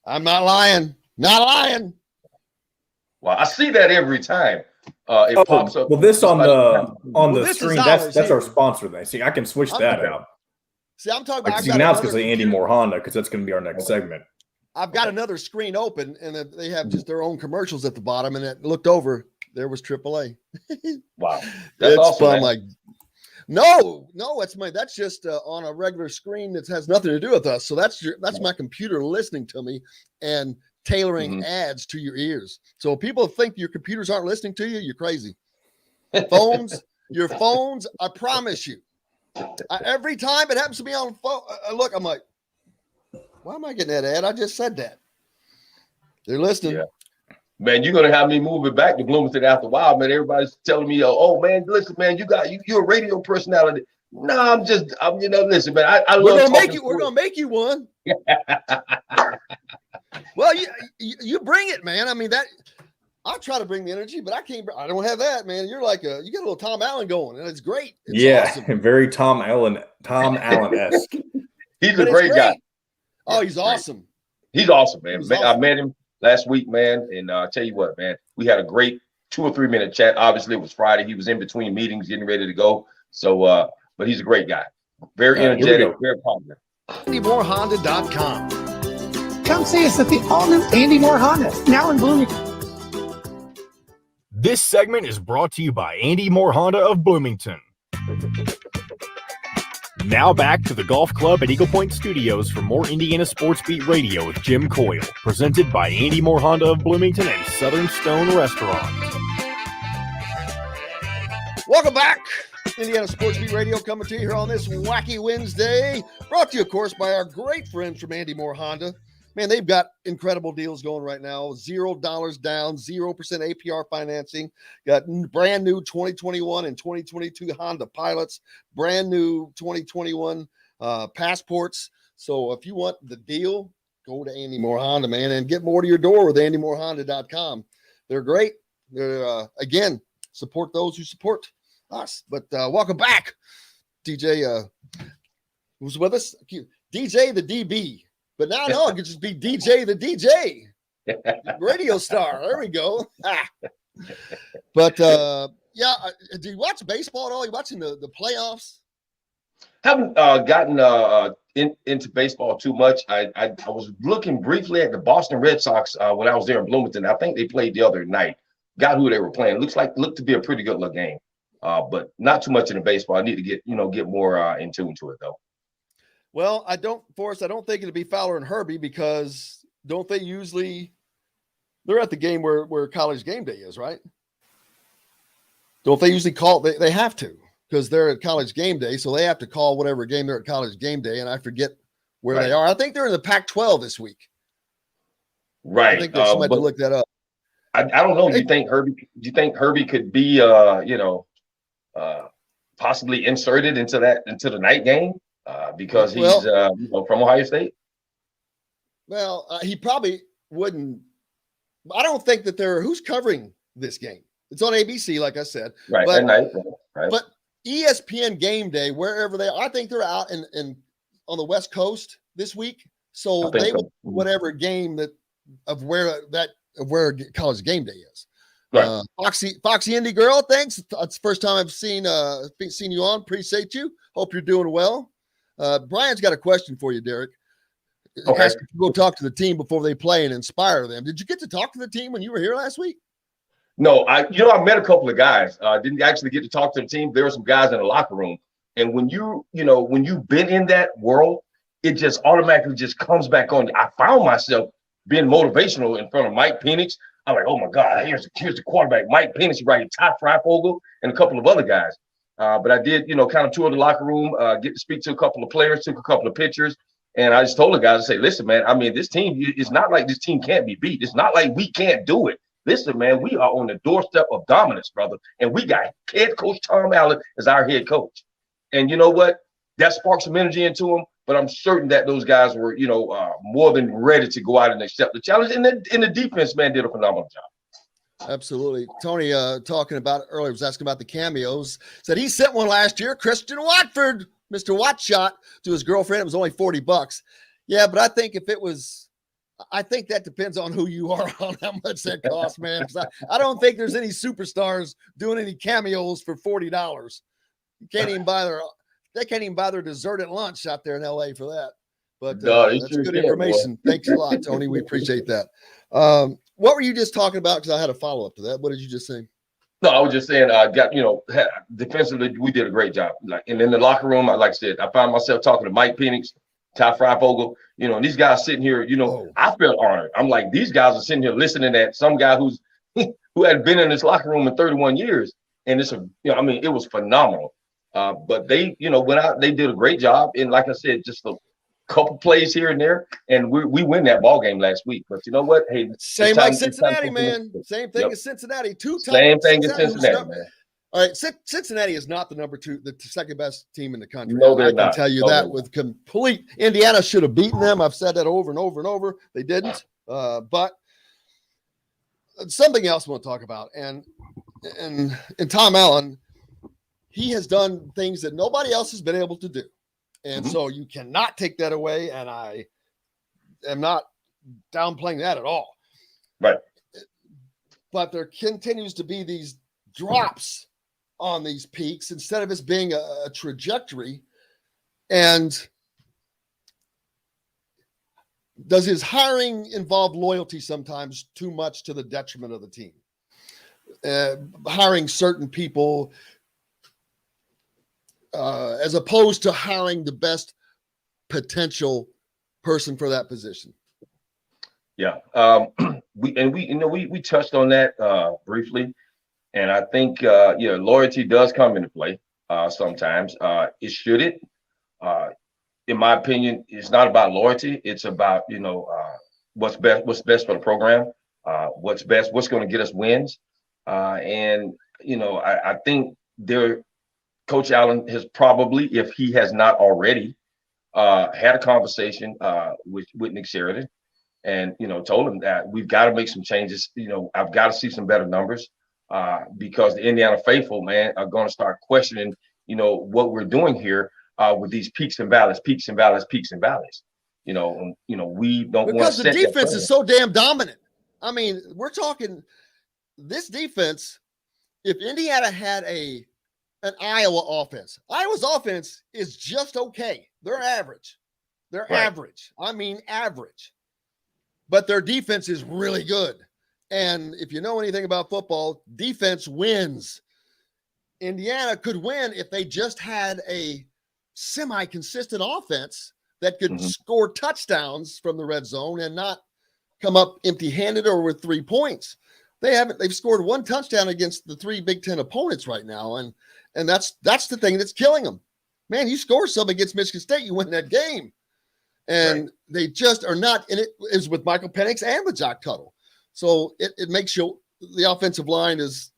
I'm not lying. Not lying. Well, I see that every time. It pops up. Well, this on the screen, that's here. our sponsor thing. See, I can switch that out. See, I'm talking about. Now it's going to say Andy Moore Honda because that's going to be our next segment. I've got another screen open, and they have just their own commercials at the bottom, and it looked over. There was AAA. Wow, that's awesome. I'm like, no, that's just on a regular screen that has nothing to do with us. So that's my computer listening to me and tailoring ads to your ears. So if people think your computers aren't listening to you, you're crazy. Your phones, I promise you. Every time it happens to me on the phone, look, I'm like, why am I getting that ad? I just said that. They're listening. Yeah. Man, you're gonna have me moving back to Bloomington after a while, man. Everybody's telling me, "Oh, man, listen, man, you're a radio personality." No, I'm listen, man. I love. We're gonna make you one. Well, you bring it, man. I mean I try to bring the energy, but I don't have that, man. You're like you got a little Tom Allen going, and it's great. It's awesome. Very Tom Allen-esque. He's a great guy. Oh, he's awesome. He's awesome, man. I met him last week, man, and I'll tell you what, man, we had a great 2 or 3 minute chat. Obviously, it was Friday. He was in between meetings, getting ready to go. So, but he's a great guy. Very energetic, very positive. AndyMooreHonda.com. Come see us at the all-new Andy Moore Honda, now in Bloomington. This segment is brought to you by Andy Moore Honda of Bloomington. Now back to the Golf Club at Eagle Point Studios for more Indiana Sports Beat Radio with Jim Coyle, presented by Andy Moore Honda of Bloomington and Southern Stone Restaurant. Welcome back. Indiana Sports Beat Radio coming to you here on this wacky Wednesday. Brought to you, of course, by our great friends from Andy Moore Honda. Man, they've got incredible deals going right now. $0 down, 0% APR financing. Got brand new 2021 and 2022 Honda Pilots, brand new 2021 Passports. So if you want the deal, go to Andy Moore Honda, man, and get more to your door with AndyMooreHonda.com. They're great. They're, again, support those who support us. But welcome back. DJ was with us. DJ the DB. But now I could just be DJ the DJ. Radio star. There we go. But yeah, do you watch baseball at all? You watching the playoffs? Haven't gotten into baseball too much. I was looking briefly at the Boston Red Sox when I was there in Bloomington. I think they played the other night. Got who they were playing. Looked to be a pretty good little game. But not too much in the baseball. I need to get more in tune to it though. Well, I don't think it'll be Fowler and Herbie because don't they usually they're at the game where college game day is, right? Don't they usually call they have to because they're at college game day, so they have to call whatever game they're at college game day, and I forget where they are. I think they're in the Pac-12 this week. Right. I think there's somebody to look that up. I don't know. Do you think Herbie could be possibly inserted into the night game? Because he's from Ohio State? Well, he probably wouldn't. I don't think that who's covering this game. It's on ABC, like I said. Right, at night. Right. But ESPN Game Day, wherever they are, I think they're out in on the West Coast this week. So they whatever game of where college game day is. Right. Foxy Indy girl, thanks. It's the first time I've seen you on. Appreciate you. Hope you're doing well. Brian's got a question for you, Derrick. Okay. Ask if you go talk to the team before they play and inspire them. Did you get to talk to the team when you were here last week? No, I met a couple of guys. Didn't actually get to talk to the team. There were some guys in the locker room, and when you've been in that world, it just automatically just comes back on you. I found myself being motivational in front of Mike Penix. I'm like, oh my God, here's the quarterback, Mike Penix, right? Todd Freifogel and a couple of other guys. But I did, kind of tour the locker room, get to speak to a couple of players, took a couple of pictures. And I just told the guys, I say, listen, man, I mean, this team, it's not like this team can't be beat. It's not like we can't do it. Listen, man, we are on the doorstep of dominance, brother. And we got head coach Tom Allen as our head coach. And you know what? That sparked some energy into him. But I'm certain that those guys were, more than ready to go out and accept the challenge. And the defense, man, did a phenomenal job. Absolutely. Tony, talking about it earlier, was asking about the cameos. Said he sent one last year. Christian Watford, Mr. Watshot, to his girlfriend. It was only $40. Yeah, but I think I think that depends on who you are on how much that costs, man. I don't think there's any superstars doing any cameos for $40. You can't even they can't even buy their dessert at lunch out there in LA for that. But that's good information. Thanks a lot, Tony. We appreciate that. What were you just talking about? Because I had a follow-up to that. What did you just say? No, I was just saying, defensively, we did a great job. And in the locker room, like I said, I found myself talking to Mike Penix, Ty Freifogel, and these guys sitting here, I felt honored. I'm like, these guys are sitting here listening at some guy who had been in this locker room in 31 years. And it's it was phenomenal. But they, went out, they did a great job. And like I said, just a couple plays here and there, and we win that ball game last week. But you know what? Hey, same like Cincinnati, man. Same thing as Cincinnati. Same thing as Cincinnati, man. All right, Cincinnati is not the second best team in the country. No, they're I can not. tell you that with complete. Indiana should have beaten them. I've said that over and over and over. They didn't. But something else I want to talk about, and Tom Allen, he has done things that nobody else has been able to do. And so you cannot take that away. And I am not downplaying that at all. Right. But there continues to be these drops on these peaks instead of it being a trajectory. And does his hiring involve loyalty sometimes too much to the detriment of the team? Hiring certain people as opposed to hiring the best potential person for that position. Yeah. We touched on that briefly. And I think, loyalty does come into play sometimes. It shouldn't. In my opinion, it's not about loyalty. It's about, what's best for the program, what's going to get us wins. I think Coach Allen has probably, if he has not already, had a conversation with Nick Sheridan and, told him that we've got to make some changes. I've got to see some better numbers because the Indiana faithful, man, are going to start questioning, what we're doing here with these peaks and valleys. We don't want to, because the defense is so damn dominant. I mean, we're talking this defense. If Indiana had an Iowa offense, Iowa's offense is just okay. They're average. They're right. Average. I mean, average. But their defense is really good. And if you know anything about football, defense wins. Indiana could win if they just had a semi-consistent offense that could score touchdowns from the red zone and not come up empty-handed or with 3 points. They've scored one touchdown against the 3 Big Ten opponents right now. And that's the thing that's killing them. Man, you score something against Michigan State, you win that game. And they just are not, and it is with Michael Penix and with Jack Tuttle. So it makes the offensive line has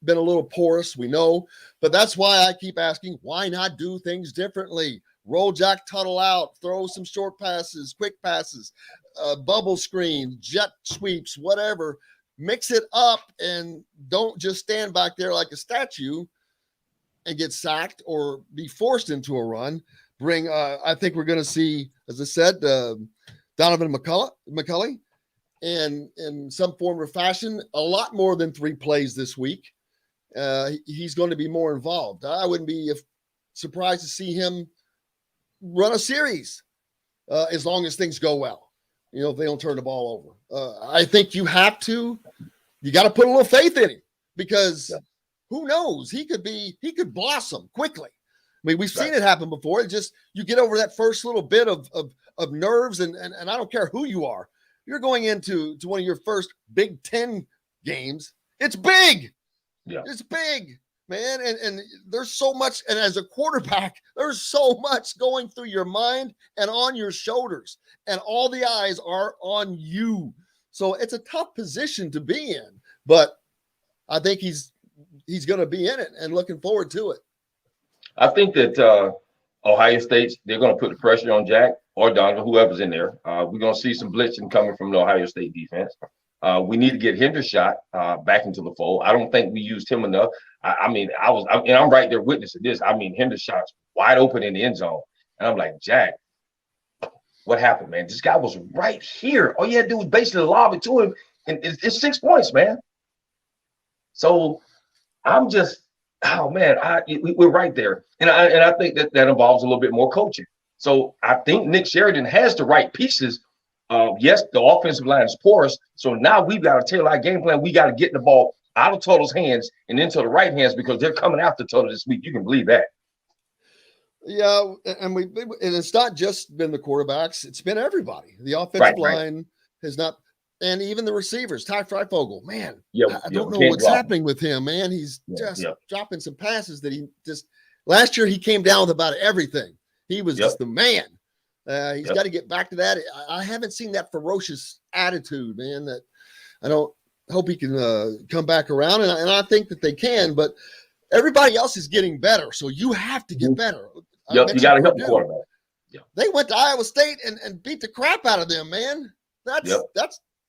been a little porous, we know, but that's why I keep asking, why not do things differently? Roll Jack Tuttle out, throw some short passes, quick passes, bubble screen, jet sweeps, whatever. Mix it up and don't just stand back there like a statue and get sacked or be forced into a run. I think we're going to see, as I said, Donovan McCulley and in some form or fashion, a lot more than 3 plays this week. He's going to be more involved. I wouldn't be surprised to see him run a series as long as things go well. If they don't turn the ball over. I think you got to put a little faith in him because who knows? He could blossom quickly. I mean, we've seen it happen before. It just, you get over that first little bit of nerves and I don't care who you are. You're going into one of your first Big Ten games. It's big. Yeah. It's big, man. And there's so much. And as a quarterback, there's so much going through your mind and on your shoulders. And all the eyes are on you. So it's a tough position to be in. But I think he's going to be in it and looking forward to it. I think that Ohio State, they're going to put the pressure on Jack or Donovan, whoever's in there. We're going to see some blitzing coming from the Ohio State defense. We need to get Hendershot back into the fold. I don't think we used him enough. I'm right there witnessing this. I mean, Hendershot's wide open in the end zone. And I'm like, Jack, what happened, man? This guy was right here. All you had to do was basically lob it to him. And it's 6 points, man. So I'm just, oh man, we're right there, and I think that involves a little bit more coaching. So I think Nick Sheridan has the right pieces. Yes, the offensive line is porous, so now we've got to tailor our game plan. We got to get the ball out of Tuttle's hands and into the right hands because they're coming after Tuttle this week. You can believe that. Yeah, and it's not just been the quarterbacks; it's been everybody. The offensive line has not. And even the receivers, Ty Freifogel, man, I don't know what's happening with him, man. He's just dropping some passes that last year he came down with about everything. He was just the man. He's got to get back to that. I haven't seen that ferocious attitude, man, that I hope he can come back around. And I think that they can, but everybody else is getting better. So you have to get better. You got to help the quarterback. They went to Iowa State and beat the crap out of them, man.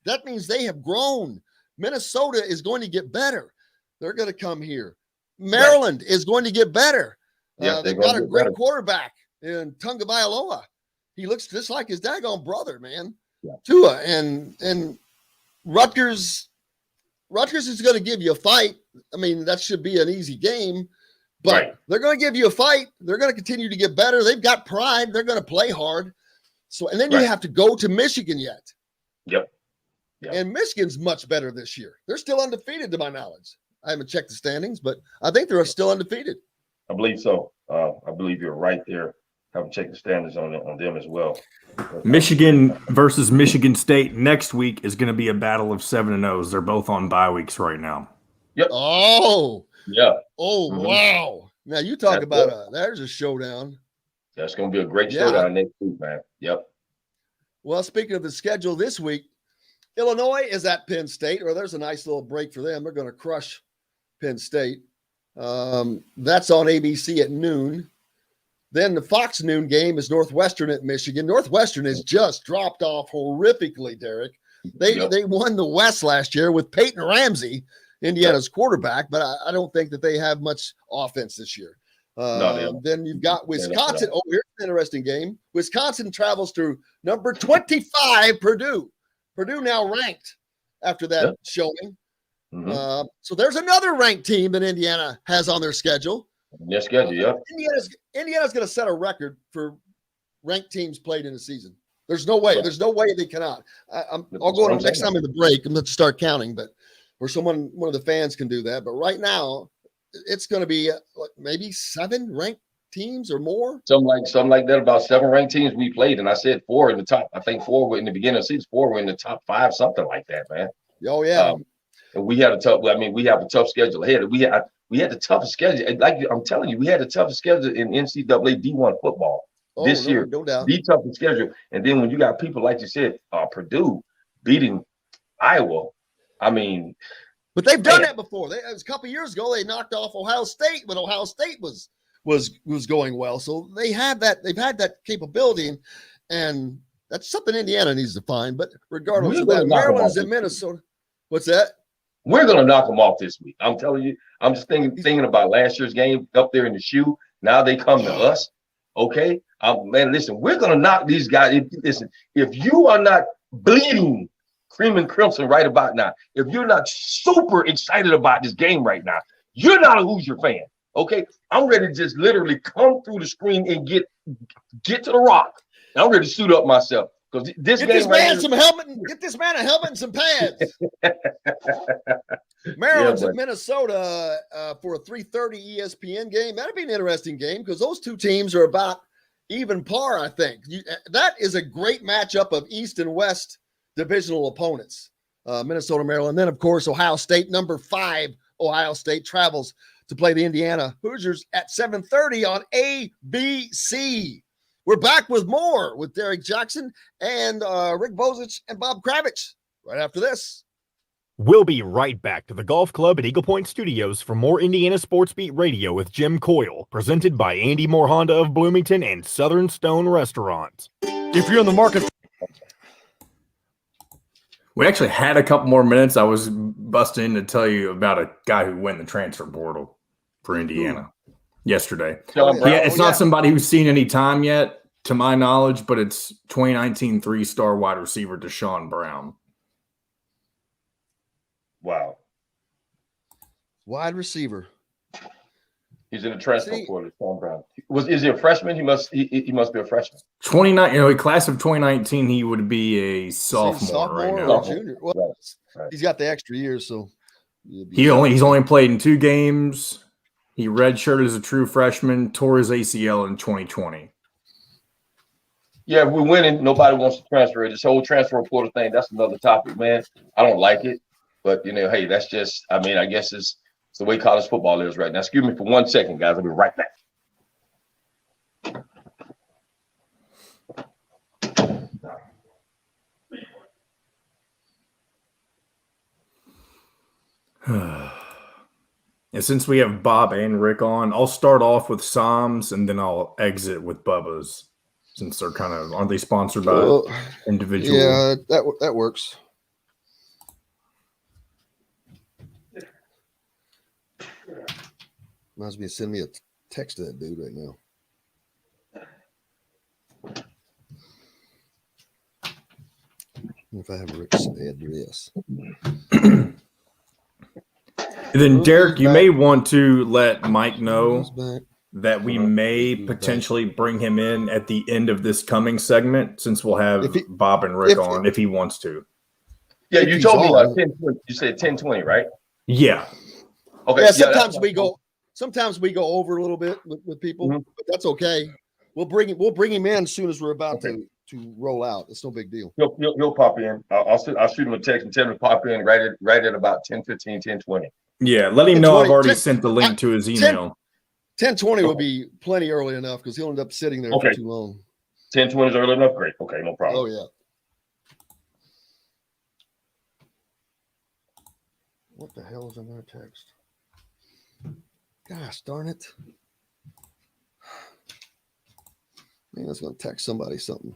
That means they have grown. Minnesota is going to get better. They're going to come here. Maryland is going to get better. Yeah, they've got a great quarterback in Tunga Bailoa. He looks just like his daggone brother, man. Yeah. Tua and Rutgers is going to give you a fight. I mean, that should be an easy game, but they're going to give you a fight. They're going to continue to get better. They've got pride. They're going to play hard. So, and then you have to go to Michigan yet. Yep. And Michigan's much better this year. They're still undefeated to my knowledge. I haven't checked the standings, but I think they're still undefeated. I believe so. I believe you're right there. Haven't checked the standings on them as well. Michigan versus Michigan State next week is going to be a battle of 7-0s. They're both on bye weeks right now. Yep. Oh. Yeah. Oh, wow. Now you talk about there's a showdown. That's going to be a great showdown next week, man. Yep. Well, speaking of the schedule this week, Illinois is at Penn State, or there's a nice little break for them. They're going to crush Penn State. That's on ABC at noon. Then the Fox noon game is Northwestern at Michigan. Northwestern has just dropped off horrifically, Derrick. They won the West last year with Peyton Ramsey, Indiana's quarterback, but I don't think that they have much offense this year. Then you've got Wisconsin. Oh, here's an interesting game. Wisconsin travels to number 25, Purdue. Purdue now ranked after that showing. Mm-hmm. So there's another ranked team that Indiana has on their schedle. Their schedule, yeah. Indiana's going to set a record for ranked teams played in a season. There's no way. There's no way they cannot. I'll go on next time in the break. I'm going to start counting, or one of the fans can do that. But right now, it's going to be maybe 7 ranked teams or more. Something like that. About 7 ranked teams we played, and I said 4 in the top. I think 4 were in the beginning of the season. 4 were in the top 5, something like that, man. Oh yeah. And we had a tough. I mean, we have a tough schedule ahead. We had the toughest schedule. Like I'm telling you, we had the toughest schedule in NCAA D1 football this year. No doubt. The toughest schedule. And then when you got people like you said, Purdue beating Iowa, I mean. But they've done that before. It was a couple of years ago. They knocked off Ohio State when Ohio State was going well. So they have that. They've had that capability, and that's something Indiana needs to find. But regardless of that, Maryland's in Minnesota. What's that? We're going to knock them off this week. I'm telling you. I'm just thinking about last year's game up there in the shoe. Now they come to us. Okay, man. Listen, we're going to knock these guys. If you are not bleeding cream and crimson right about now, if you're not super excited about this game right now, you're not a Hoosier fan. Okay, I'm ready to just literally come through the screen and get to the rock. I'm ready to suit up myself. Get this man a helmet and some pads. Maryland's at Minnesota for a 3:30 ESPN game. That'd be an interesting game because those two teams are about even par, I think. That is a great matchup of East and West divisional opponents. Minnesota, Maryland. Then, of course, Ohio State, number 5. Ohio State travels to play the Indiana Hoosiers at 7:30 on ABC. We're back with more with Derrick Jackson and Rick Bozich and Bob Kravitz right after this. We'll be right back to the Golf Club at Eagle Point Studios for more Indiana Sports Beat Radio with Jim Coyle, presented by Andy Moore Honda of Bloomington and Southern Stone Restaurant. If you're in the market. We actually had a couple more minutes. I was busting in to tell you about a guy who went in the transfer portal for Indiana yesterday. It's not somebody who's seen any time yet, to my knowledge, but it's 2019 3-star wide receiver Desean Brown. Wow. Wide receiver. He's in the transfer portal, Desean Brown. Is he a freshman? He must be a freshman. Class of 2019, he would be a sophomore right now. Junior. Well, right. He's got the extra years, so he's only played in 2 games. He redshirted as a true freshman, tore his ACL in 2020. Yeah, if we're winning, nobody wants to transfer. This whole transfer portal thing, that's another topic, man. I don't like it. But, hey, that's just, I guess it's the way college football is right now. Excuse me for 1 second, guys. I'll be right back. And since we have Bob and Rick on, I'll start off with Psalms and then I'll exit with Bubba's, since they're aren't they sponsored by individual? Yeah, that works. Reminds me of sending me a text to that dude right now. If I have Rick's address. And then, Derrick, you may want to let Mike know that we may potentially bring him in at the end of this coming segment, since we'll have Bob and Rick on if he wants to. Yeah, you told me 10:20. You said 10:20, right? Yeah. Okay. Yeah, sometimes we go over a little bit with people, but that's okay. We'll bring him in as soon as we're about to roll out. It's no big deal. He'll pop in. I'll shoot him a text and tell him to pop in right at about 10:15, 10:20. Yeah, let him know I've already sent the link to his email. 10:20 will be plenty early enough because he'll end up sitting there for too long. 10:20 is early enough? Great. Okay, no problem. Oh, yeah. What the hell is in their text? Gosh darn it. Man, I was going to text somebody something.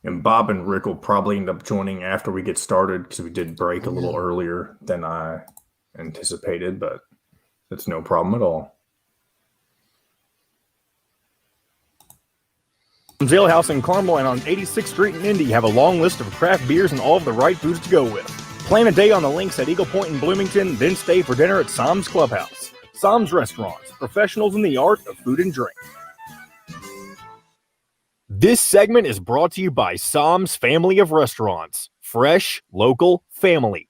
And Bob and Rick will probably end up joining after we get started because we did break a little earlier than I anticipated, but it's no problem at all. Ale House in Carmel and on 86th Street in Indy have a long list of craft beers and all of the right foods to go with. Plan a day on the links at Eagle Point in Bloomington, then stay for dinner at Sam's Clubhouse. Sam's Restaurants, professionals in the art of food and drink. This segment is brought to you by Sam's Family of Restaurants. Fresh, local, family.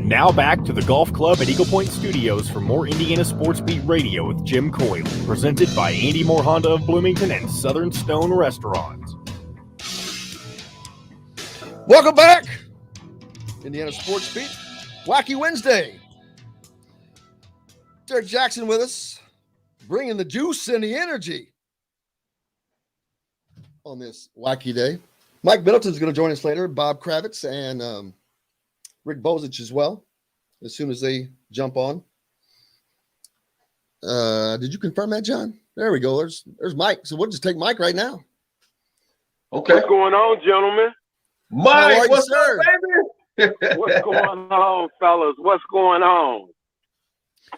Now back to the Golf Club at Eagle Point Studios for more Indiana Sports Beat Radio with Jim Coyle, presented by Andy Moore Honda of Bloomington and Southern Stone Restaurant. Welcome back, Indiana Sports Beat, Wacky Wednesday. Derrick Jackson with us, bringing the juice and the energy on this wacky day. Mike Middleton's going to join us later, Bob Kravitz and Rick Bozich as well, as soon as they jump on. Did you confirm that, John? There we go. There's Mike. So we'll just take Mike right now. Okay. What's going on, gentlemen? Mike, what's up, baby? What's going on, fellas? What's going on?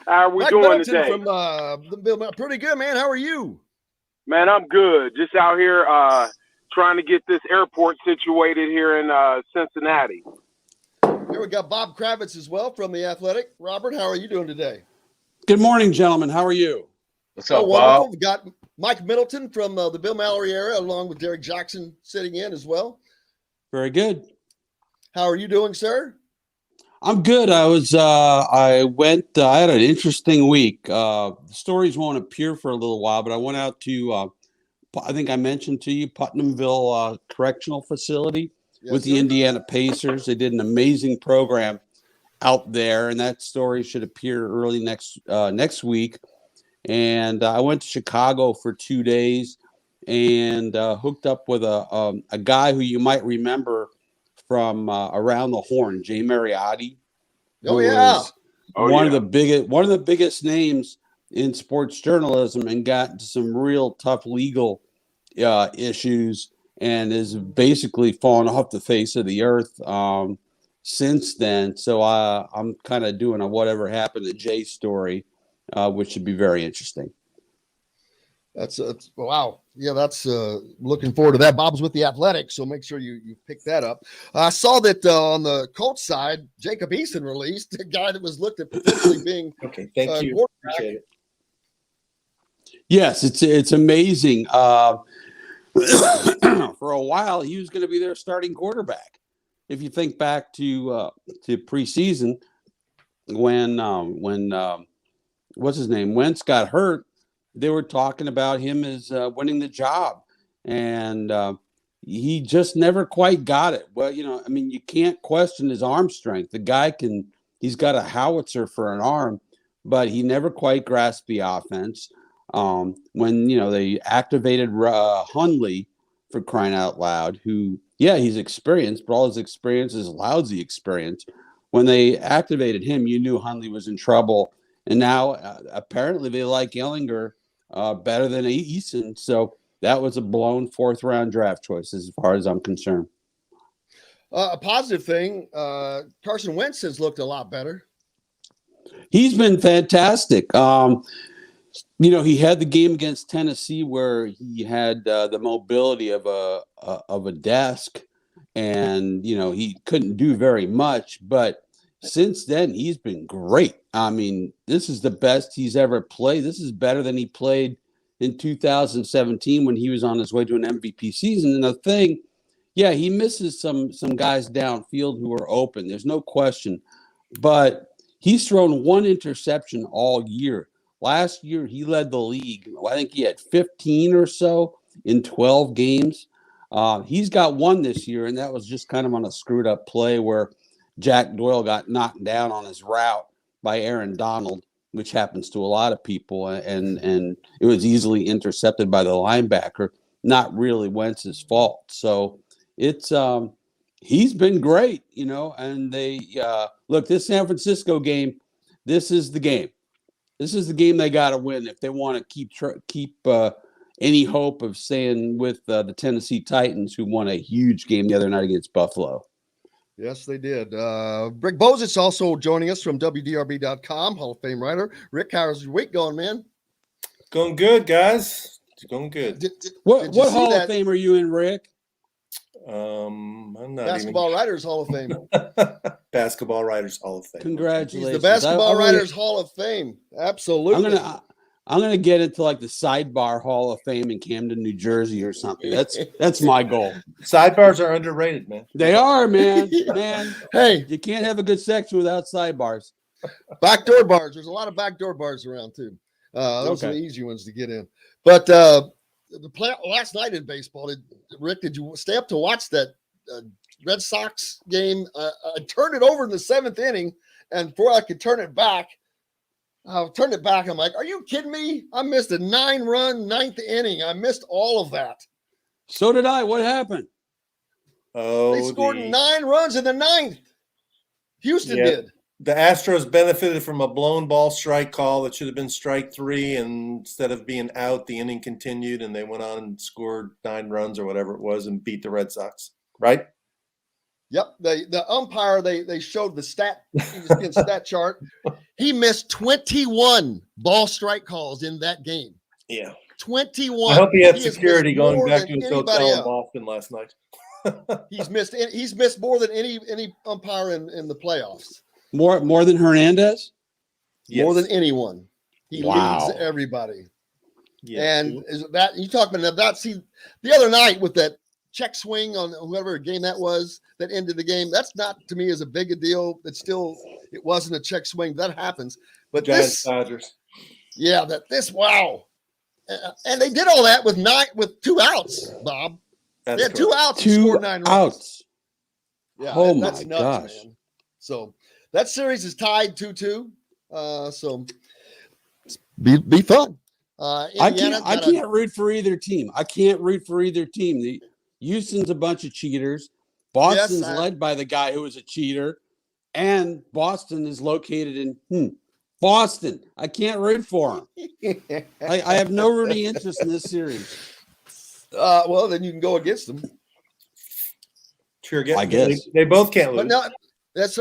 How are we Mike doing Middleton today? from the pretty good, man. How are you? Man, I'm good. Just out here trying to get this airport situated here in Cincinnati. Here we got Bob Kravitz as well from The Athletic. Robert, how are you doing today? Good morning, gentlemen. How are you? What's up, wonderful. Bob? We've got Mike Middleton from the Bill Mallory area, along with Derrick Jackson sitting in as well. Very good. How are you doing, sir? I'm good. I had an interesting week. The stories won't appear for a little while, but I went out to, I think I mentioned to you, Putnamville Correctional Facility with the Indiana Pacers. They did an amazing program out there, and that story should appear early next week. And I went to Chicago for 2 days and hooked up with a guy who you might remember from Around the Horn, Jay Mariotti. One of the biggest names in sports journalism, and got into some real tough legal issues, and is basically fallen off the face of the earth since then. So I'm kind of doing a whatever happened to Jay story, which should be very interesting. That's wow. Yeah, that's looking forward to that. Bob's with The Athletic, so make sure you pick that up. I saw that on the Colts side, Jacob Eason released, a guy that was looked at potentially being Thank you. Appreciate it. Yes, it's amazing. For a while, he was going to be their starting quarterback. If you think back to preseason, when what's his name, Wentz got hurt, they were talking about him as winning the job, and he just never quite got it. Well, you can't question his arm strength. The guy he's got a howitzer for an arm, but he never quite grasped the offense. When they activated Hundley, for crying out loud, who, he's experienced, but all his experience is lousy experience. When they activated him, you knew Hundley was in trouble. And now apparently they like Ellinger better than Eason. So that was a blown 4th round draft choice as far as I'm concerned. A positive thing, Carson Wentz has looked a lot better. He's been fantastic. He had the game against Tennessee where he had the mobility of a desk, and he couldn't do very much. But since then, he's been great. I mean, this is the best he's ever played. This is better than he played in 2017 when he was on his way to an MVP season. And the thing, yeah, he misses some guys downfield who are open. There's no question, but he's thrown one interception all year. Last year, he led the league. I think he had 15 or so in 12 games. He's got one this year, and that was just kind of on a screwed up play where Jack Doyle got knocked down on his route by Aaron Donald, which happens to a lot of people, and it was easily intercepted by the linebacker. Not really Wentz's fault. So it's he's been great, and they look, this San Francisco game. This is the game. This is the game they got to win if they want to keep any hope of staying with the Tennessee Titans, who won a huge game the other night against Buffalo. Yes, they did. Rick Bozich also joining us from WDRB.com, Hall of Fame writer. Rick, how's your week going, man? Going good, guys. It's going good. What Hall of Fame are you in, Rick? I'm not Basketball Writers Hall of Fame. Basketball Writers Hall of Fame. Congratulations. He's the Basketball Writers Hall of Fame. Absolutely. I'm gonna get into like the Sidebar Hall of Fame in Camden, New Jersey, or something. That's my goal. Sidebars are underrated, man. They are, man. Man, hey, you can't have a good section without sidebars. Backdoor bars. There's a lot of backdoor bars around too. Those are the easy ones to get in. But last night in baseball, Rick, did you stay up to watch that Red Sox game? I turned it over in the 7th inning, and before I could turn it back, I'm like, are you kidding me? I missed a 9-run 9th inning. I missed all of that. So did I. What happened? Oh, they scored 9 runs in the 9th. Houston did. The Astros benefited from a blown ball strike call that should have been strike 3, and instead of being out, the inning continued, and they went on and scored 9 runs or whatever it was and beat the Red Sox, right? Yep. The umpire, they showed the stat chart. He missed 21 ball strike calls in that game. Yeah. 21. I hope he had security going back to his hotel else in Boston last night. He's missed more than any umpire in the playoffs. More than Hernandez? Yes. More than anyone. He leads everybody. Yes. And is that you talk about that? See, the other night with that check swing on whoever game that was that ended the game. That's not to me as a big a deal. It's still, it wasn't a check swing. That happens. But Giants, Dodgers. Yeah, wow. And they did all that with 2 outs, Bob. They had 2 outs. 2 outs. Outs. Yeah, oh that's my nuts, gosh. man. So that series is tied 2-2. So be fun. I can't root for either team. The Houston's a bunch of cheaters. Boston's led by the guy who was a cheater, and Boston is located in Boston. I can't root for him. I have no rooting interest in this series. Well, then you can go against them. Sure, I guess they both can't lose. But no, that's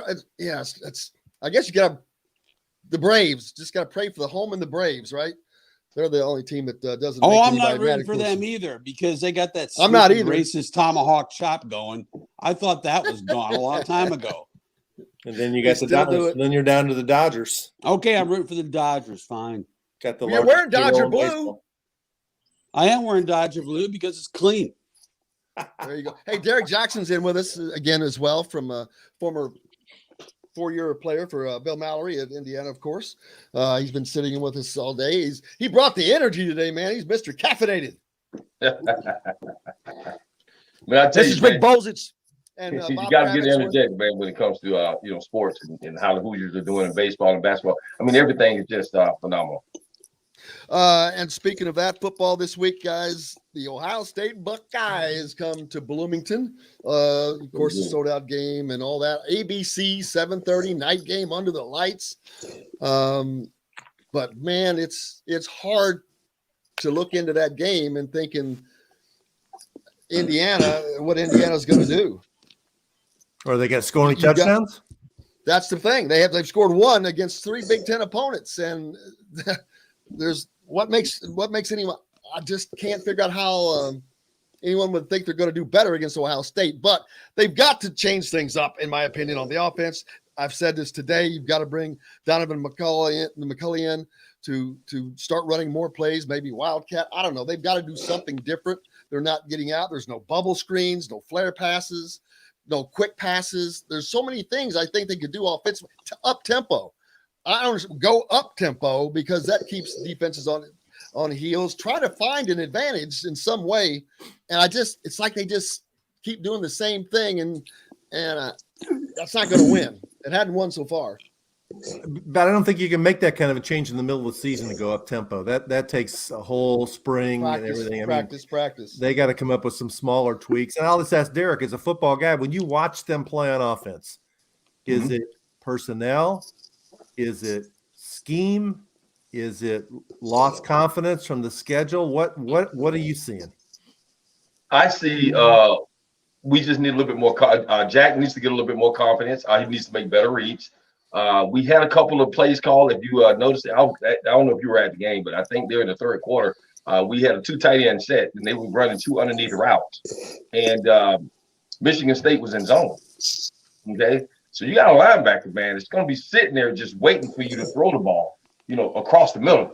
I guess you got the Braves. Just got to pray for the home and the Braves, right? They're the only team that doesn't. Oh, I'm not rooting for them either because they got that I'm not either. racist tomahawk chop going. I thought that was gone a long time ago. And then you got the Dodgers. Then you're down to the Dodgers. Okay, I'm rooting for the Dodgers. Fine. Got the. You're wearing Dodger blue. Baseball. I am wearing Dodger blue because it's clean. There you go. Hey, Derrick Jackson's in with us again as well, from a former 4-year player for Bill Mallory at Indiana, of course. He's been sitting in with us all day. He brought the energy today, man. He's Mr. Caffeinated. This is Rick Bozich. And you got to get energetic, man, when it comes to sports and how the Hoosiers are doing in baseball and basketball. I mean, everything is just phenomenal. And speaking of that, football this week, guys, the Ohio State Buckeyes come to Bloomington. Of course, the sold-out game and all that. ABC 7:30 night game under the lights. But man, it's hard to look into that game and thinking what Indiana's going to do. Or they got scoring touchdowns? That's the thing. They've scored one against 3 Big Ten opponents, and there's what makes anyone. I just can't figure out how anyone would think they're going to do better against Ohio State. But they've got to change things up, in my opinion, on the offense. I've said this today. You've got to bring Donovan McCulley in to start running more plays, maybe Wildcat. I don't know. They've got to do something different. They're not getting out. There's no bubble screens, no flare passes, no quick passes. There's so many things I think they could do offensively. Up tempo. I don't go up tempo because that keeps defenses on heels. Try to find an advantage in some way, and it's like they just keep doing the same thing, and that's not going to win. It hadn't won so far. But I don't think you can make that kind of a change in the middle of the season to go up tempo. That takes a whole spring and everything. Practice. They got to come up with some smaller tweaks. And I'll just ask Derrick, as a football guy, when you watch them play on offense, is it personnel? Is it scheme? Is it lost confidence from the schedule? What are you seeing? I see. We just need a little bit more. Jack needs to get a little bit more confidence. He needs to make better reads. We had a couple of plays called. If you noticed, I don't know if you were at the game, but I think during the third quarter, we had a 2 tight end set, and they were running 2 underneath routes. And Michigan State was in zone. Okay, so you got a linebacker, man. It's going to be sitting there just waiting for you to throw the ball, across the middle.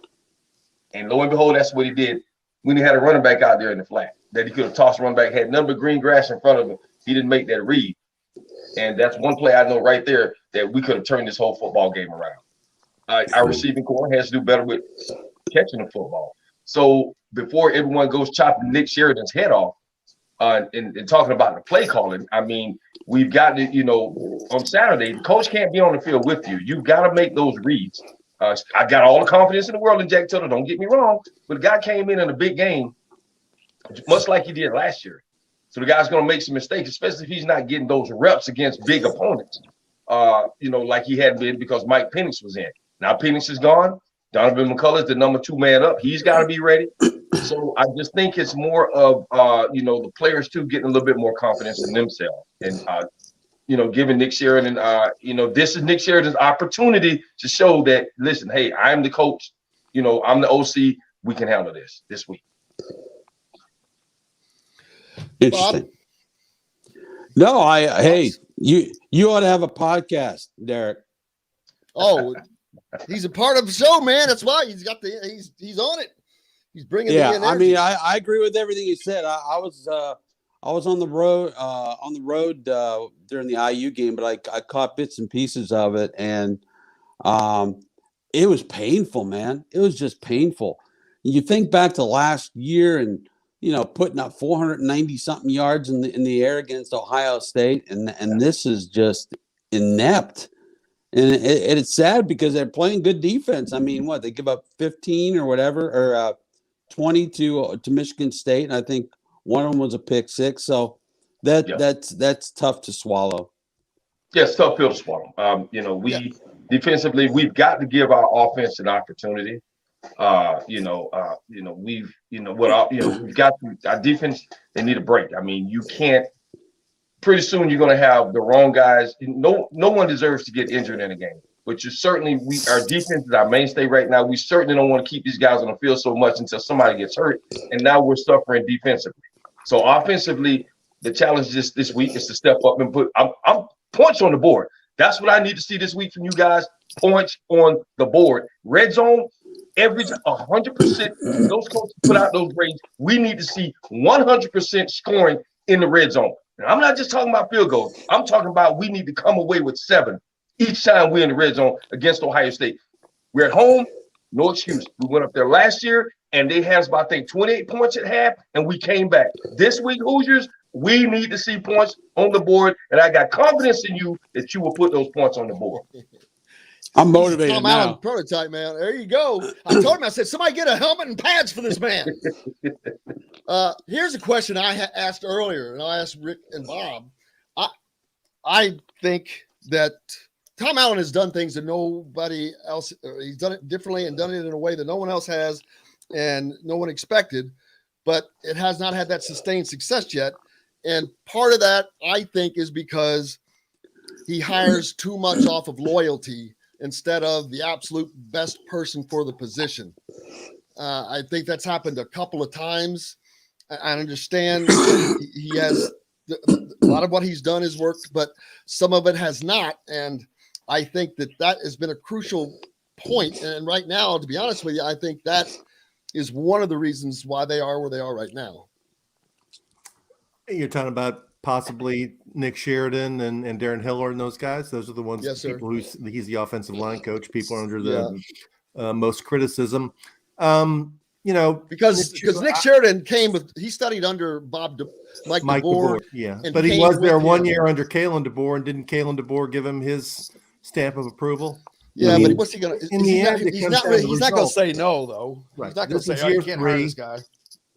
And lo and behold, that's what he did when he had a running back out there in the flat that he could have tossed. Running back had nothing but green grass in front of him. He didn't make that read. And that's one play I know right there that we could have turned this whole football game around. Our receiving core has to do better with catching the football. So before everyone goes chopping Nick Sheridan's head off and talking about the play calling, I mean, we've got to, on Saturday, the coach can't be on the field with you. You've got to make those reads. I got all the confidence in the world in Jack Tiller, don't get me wrong, but the guy came in a big game, much like he did last year. So the guy's going to make some mistakes, especially if he's not getting those reps against big opponents, like he had been because Mike Penix was in. Now Penix is gone. Donovan McCulley is the number 2 man up. He's got to be ready. So I just think it's more of, the players too getting a little bit more confidence in themselves and, giving Nick Sheridan, this is Nick Sheridan's opportunity to show that, listen, hey, I'm the coach. I'm the OC. We can handle this week. Interesting. Bob? No, hey, you ought to have a podcast, Derrick. Oh, he's a part of the show, man. That's why he's on it. He's bringing the energy. I mean, I agree with everything you said. I was on the road during the IU game, but I caught bits and pieces of it, and it was painful, man. It was just painful. You think back to last year and putting up 490 something yards in the air against Ohio State, and this is just inept. And it's sad because they're playing good defense. I mean, they give up 15 or whatever, or 20 to Michigan State, and I think one of them was a pick six. So that's tough to swallow. Yeah, it's tough pill to swallow. Defensively, we've got to give our offense an opportunity. We've got our defense. They need a break. I mean, you can't. Pretty soon, you're going to have the wrong guys. No one deserves to get injured in a game. But our defense is our mainstay right now. We certainly don't want to keep these guys on the field so much until somebody gets hurt. And now we're suffering defensively. So offensively, the challenge this week is to step up and put points on the board. That's what I need to see this week from you guys. Points on the board. Red zone. Every 100%, those coaches put out those grades. We need to see 100% scoring in the red zone. And I'm not just talking about field goals. I'm talking about we need to come away with 7 each time we're in the red zone against Ohio State. We're at home, no excuse. We went up there last year, and they had us about, 28 points at half, and we came back. This week, Hoosiers, we need to see points on the board, and I got confidence in you that you will put those points on the board. I'm motivated Tom now. Allen prototype, man. There you go. I told him, I said, somebody get a helmet and pads for this man. Here's a question I asked earlier, and I asked Rick and Bob. I think that Tom Allen has done things that nobody else – he's done it differently and done it in a way that no one else has and no one expected, but it has not had that sustained success yet. And part of that, I think, is because he hires too much off of loyalty instead of the absolute best person for the position. I think that's happened a couple of times. I understand he has a lot of what he's done has worked, but some of it has not. And I think that has been a crucial point. And right now, to be honest with you, I think that is one of the reasons why they are where they are right now. You're talking about possibly Nick Sheridan and Darren Hiller and those guys. Those are the ones, yes, people he's the offensive line coach. People are under the most criticism. Because Nick Sheridan he studied under Mike DeBoer. Yeah, but he was there 1 year under Kalen DeBoer, and didn't Kalen DeBoer give him his stamp of approval? Yeah, but what's he going to? He's not going to say no, though. Right. He's not going to say, "I can't hire this guy."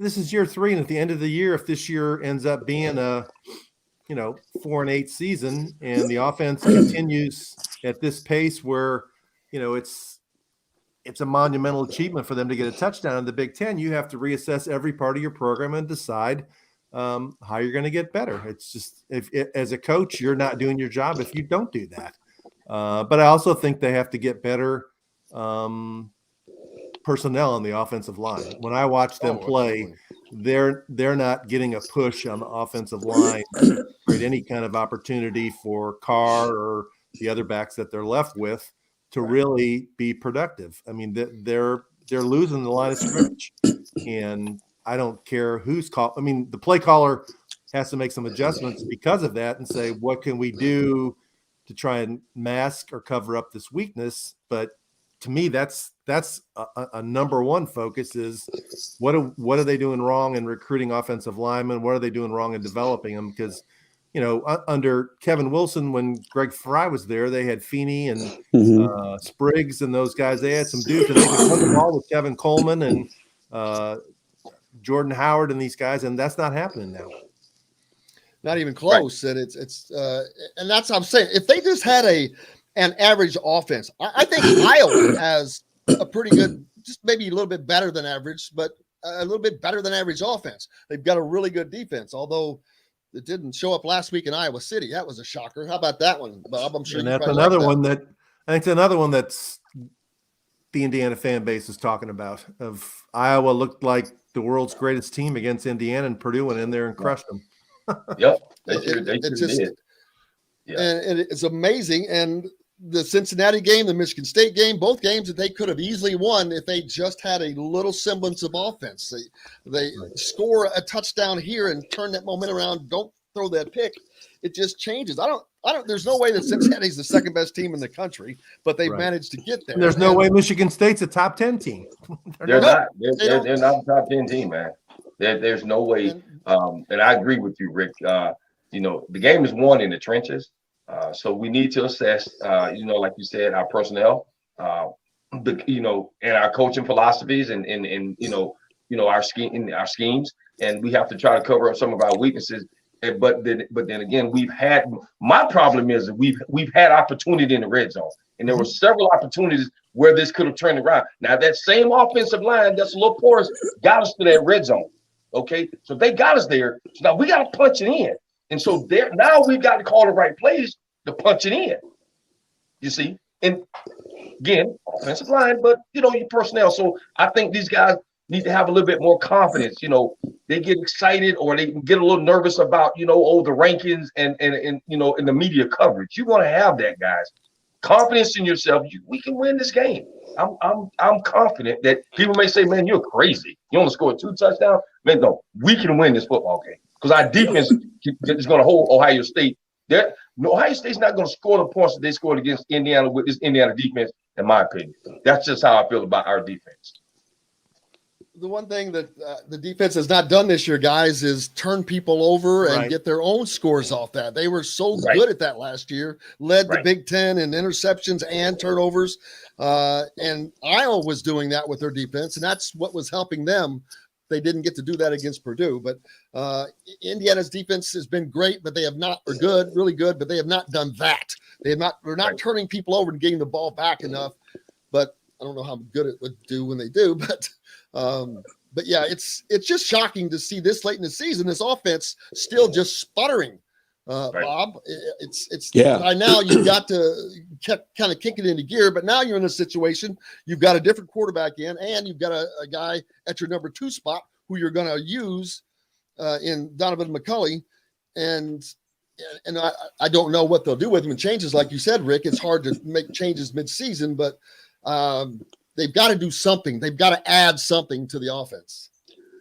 This is year 3, and at the end of the year, if this year ends up being a 4-8 season, and the offense continues at this pace, where it's a monumental achievement for them to get a touchdown in the Big Ten, you have to reassess every part of your program and decide how you're going to get better. It's just, as a coach, you're not doing your job if you don't do that. But I also think they have to get better personnel on the offensive line. When I watch them play, they're not getting a push on the offensive line to create any kind of opportunity for Carr or the other backs that they're left with to really be productive. I mean, they're losing the line of scrimmage, and I don't care who's called. I mean, the play caller has to make some adjustments because of that and say, what can we do to try and mask or cover up this weakness? But to me, that's a number one focus is what are they doing wrong in recruiting offensive linemen? What are they doing wrong in developing them? Because, under Kevin Wilson, when Greg Fry was there, they had Feeney and Spriggs and those guys. They had some dudes that they could run the ball with Kevin Coleman and Jordan Howard and these guys, and that's not happening now. Not even close. Right. And and that's what I'm saying. If they just had an average offense, I think Iowa has a pretty good, just maybe a little bit better than average, but a little bit better than average offense. They've got a really good defense, although it didn't show up last week in Iowa City. That was a shocker. How about that one, Bob? I'm sure. And that's another one that I think it's another one that's the Indiana fan base is talking about. Of Iowa looked like the world's greatest team against Indiana, and Purdue went in there and crushed them. Yep, they did. Yeah. And it's amazing. And the Cincinnati game, the Michigan State game, both games that they could have easily won if they just had a little semblance of offense. They score a touchdown here and turn that momentum around. Don't throw that pick. It just changes. I don't. There's no way that Cincinnati's the second best team in the country, but they've managed to get there. And there's no way Michigan State's a top 10 team. They're not. They're not a top 10 team, man. There's no way. And I agree with you, Rick. The game is won in the trenches. So we need to assess, like you said, our personnel, and our coaching philosophies and our schemes, and we have to try to cover up some of our weaknesses. But then again, my problem is that we've had opportunity in the red zone, and there were several opportunities where this could have turned around. Now that same offensive line that's a little porous got us to that red zone. Okay, so they got us there. So now we got to punch it in. And so now we've got to call the right plays to punch it in. You see? And again, offensive line, but your personnel. So I think these guys need to have a little bit more confidence. They get excited or they get a little nervous about, the rankings and in the media coverage. You want to have that, guys. Confidence in yourself. We can win this game. I'm confident that people may say, man, you're crazy. You only scored 2 touchdowns. Man, no, we can win this football game because our defense is going to hold Ohio State. Ohio State's not going to score the points that they scored against Indiana with this Indiana defense, in my opinion. That's just how I feel about our defense. The one thing that the defense has not done this year, guys, is turn people over and get their own scores off that. They were so good at that last year, led the Big Ten in interceptions and turnovers. And Iowa was doing that with their defense, and that's what was helping them. They didn't get to do that against Purdue, but Indiana's defense has been great, but they have not, or good, really good, but they have not done that. They're not turning people over and getting the ball back enough. But I don't know how good it would do when they do, but yeah, it's just shocking to see this late in the season, this offense still just sputtering. Bob, it's Yeah. by now you've got to kind of kick it into gear, but now you're in a situation, you've got a different quarterback in, and you've got a guy at your number 2 spot who you're going to use in Donovan McCulley. And I don't know what they'll do with him and changes. Like you said, Rick, it's hard to make changes mid-season, but they've got to do something. They've got to add something to the offense.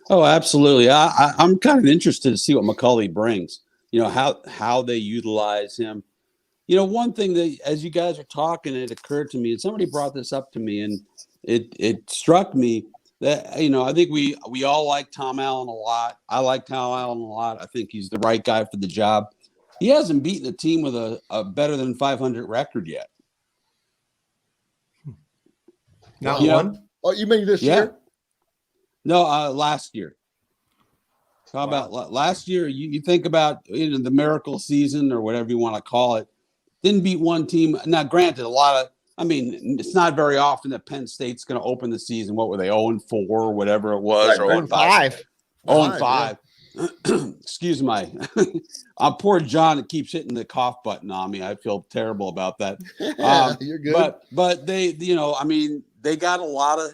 Oh, absolutely. I'm kind of interested to see what McCulley brings. You know, how they utilize him. You know, one thing that as you guys are talking, it occurred to me, and somebody brought this up to me, and it struck me that, you know, I think we all like Tom Allen a lot. I like Tom Allen a lot. I think he's the right guy for the job. He hasn't beaten a team with a better than 500 record yet. Not one? Oh, you mean this year? No, last year. How about last year? You think about the miracle season or whatever you want to call it. Didn't beat one team. Now, granted, it's not very often that Penn State's going to open the season. What were they, 0-4 or whatever it was? Right, or 0-5. 0-5. Yeah. Excuse my poor John. It keeps hitting the cough button on me. I feel terrible about that. You're good. But they, they got a lot of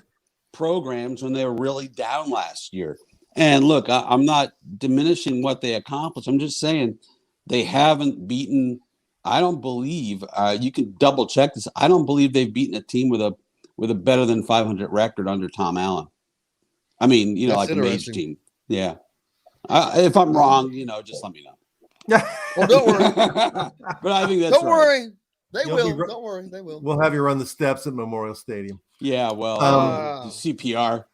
programs when they were really down last year. And look, I'm not diminishing what they accomplished. I'm just saying they haven't beaten. I don't believe you can double check this. I don't believe they've beaten a team with a better than 500 record under Tom Allen. I mean, That's like a Mage team. Yeah. If I'm wrong, just let me know. Well, don't worry. But I think that's don't worry. They You'll will. be Don't worry. They will. We'll have you run the steps at Memorial Stadium. Yeah. Well, CPR.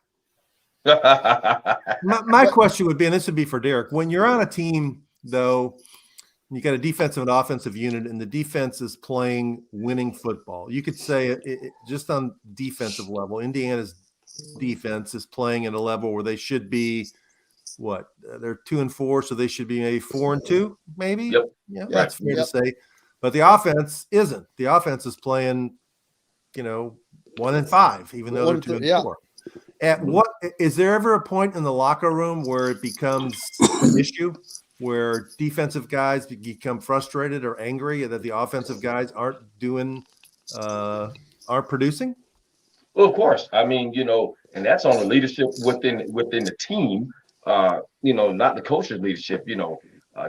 My question would be, and this would be for Derrick, when you're on a team, though, you got a defensive and offensive unit, and the defense is playing winning football. You could say just on defensive level, Indiana's defense is playing at a level where they should be. They're 2-4, so they should be maybe 4-2, maybe. Yep. Yeah, that's fair to say. But the offense isn't. The offense is playing, 1-5, even though they're 2-4. At what is there ever a point in the locker room where it becomes an issue, where defensive guys become frustrated or angry that the offensive guys aren't producing? Well, of course. I mean, and that's on the leadership within the team. Not the coach's leadership.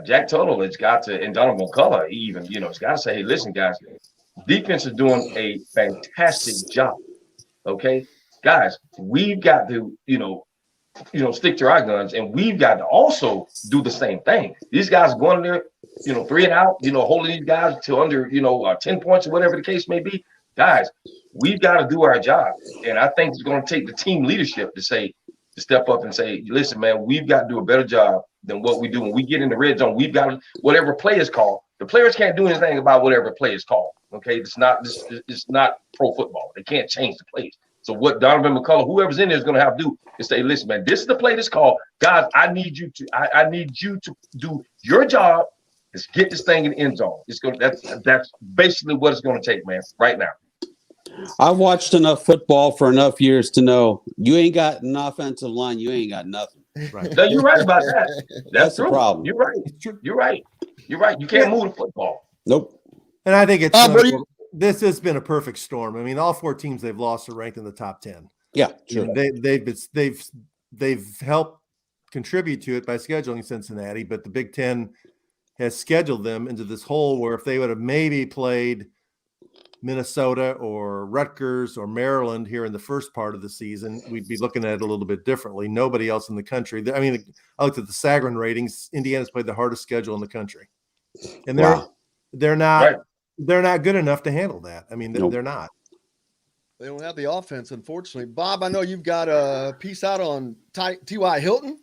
Jack Tuttle has got to, and Donovan McCulley even, has got to say, hey, listen, guys, defense is doing a fantastic job. Okay, guys, we've got to, stick to our guns, and we've got to also do the same thing. These guys are going there, 3 and out, holding these guys to under, 10 points or whatever the case may be. Guys, we've got to do our job, and I think it's going to take the team leadership to step up and say, listen, man, we've got to do a better job than what we do. When we get in the red zone, we've got to, whatever play is called, the players can't do anything about whatever play is called. Okay. It's not pro football. They can't change the plays. So what Donovan McCulley, whoever's in there, is going to have to do is say, listen, man, this is the play that's called. Guys, I need you to do your job is get this thing in the end zone. That's basically what it's going to take, man, right now. I've watched enough football for enough years to know you ain't got an offensive line. You ain't got nothing. Right. No, you're right about that. That's the problem. You're right. You're right. You can't move the football. Nope. And I think this has been a perfect storm. I mean, all 4 teams they've lost are ranked in the top 10. Yeah, sure. They've helped contribute to it by scheduling Cincinnati, but the Big Ten has scheduled them into this hole where if they would have maybe played Minnesota or Rutgers or Maryland here in the first part of the season, we'd be looking at it a little bit differently. Nobody else in the country. I mean, I looked at the Sagarin ratings. Indiana's played the hardest schedule in the country, and they're not good enough to handle that. I mean, they're not. They don't have the offense, unfortunately. Bob, I know you've got a piece out on T.Y. Hilton.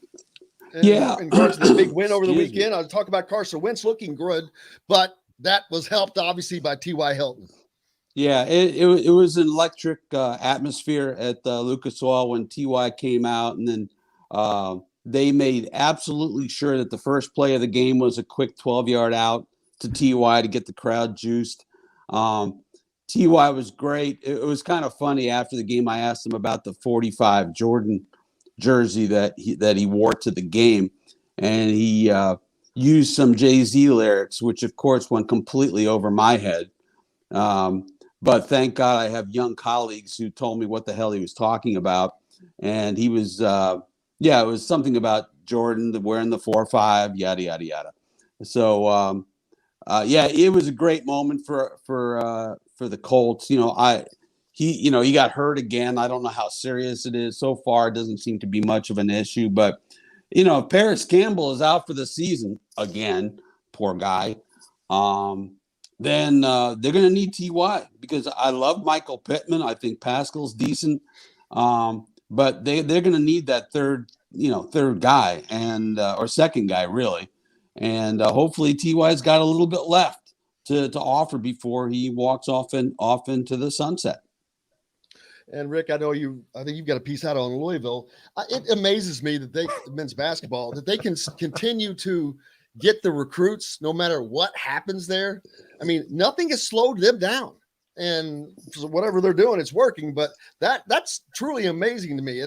In regards to the big win over the weekend. I was talking about Carson Wentz looking good, but that was helped obviously by T.Y. Hilton. Yeah, it was an electric atmosphere at Lucas Oil when T.Y. came out, and then they made absolutely sure that the first play of the game was a quick 12-yard out to T.Y. to get the crowd juiced. T.Y. was great. It was kind of funny after the game. I asked him about the 45 Jordan jersey that he wore to the game, and he used some Jay-Z lyrics, which of course went completely over my head. But thank God I have young colleagues who told me what the hell he was talking about. And he was, it was something about Jordan wearing the 4-5, yada, yada, yada. So, it was a great moment for the Colts. He got hurt again. I don't know how serious it is. So far, it doesn't seem to be much of an issue. But, if Paris Campbell is out for the season again, poor guy, then they're going to need T.Y. because I love Michael Pittman. I think Pascal's decent. But they're going to need that third guy and or second guy, really. And hopefully T.Y.'s got a little bit left to offer before he walks off into the sunset. And Rick, I think you've got a piece out on Louisville. It amazes me that men's basketball, that they can continue to get the recruits no matter what happens there. I mean, nothing has slowed them down. And whatever they're doing, it's working. But that's truly amazing to me.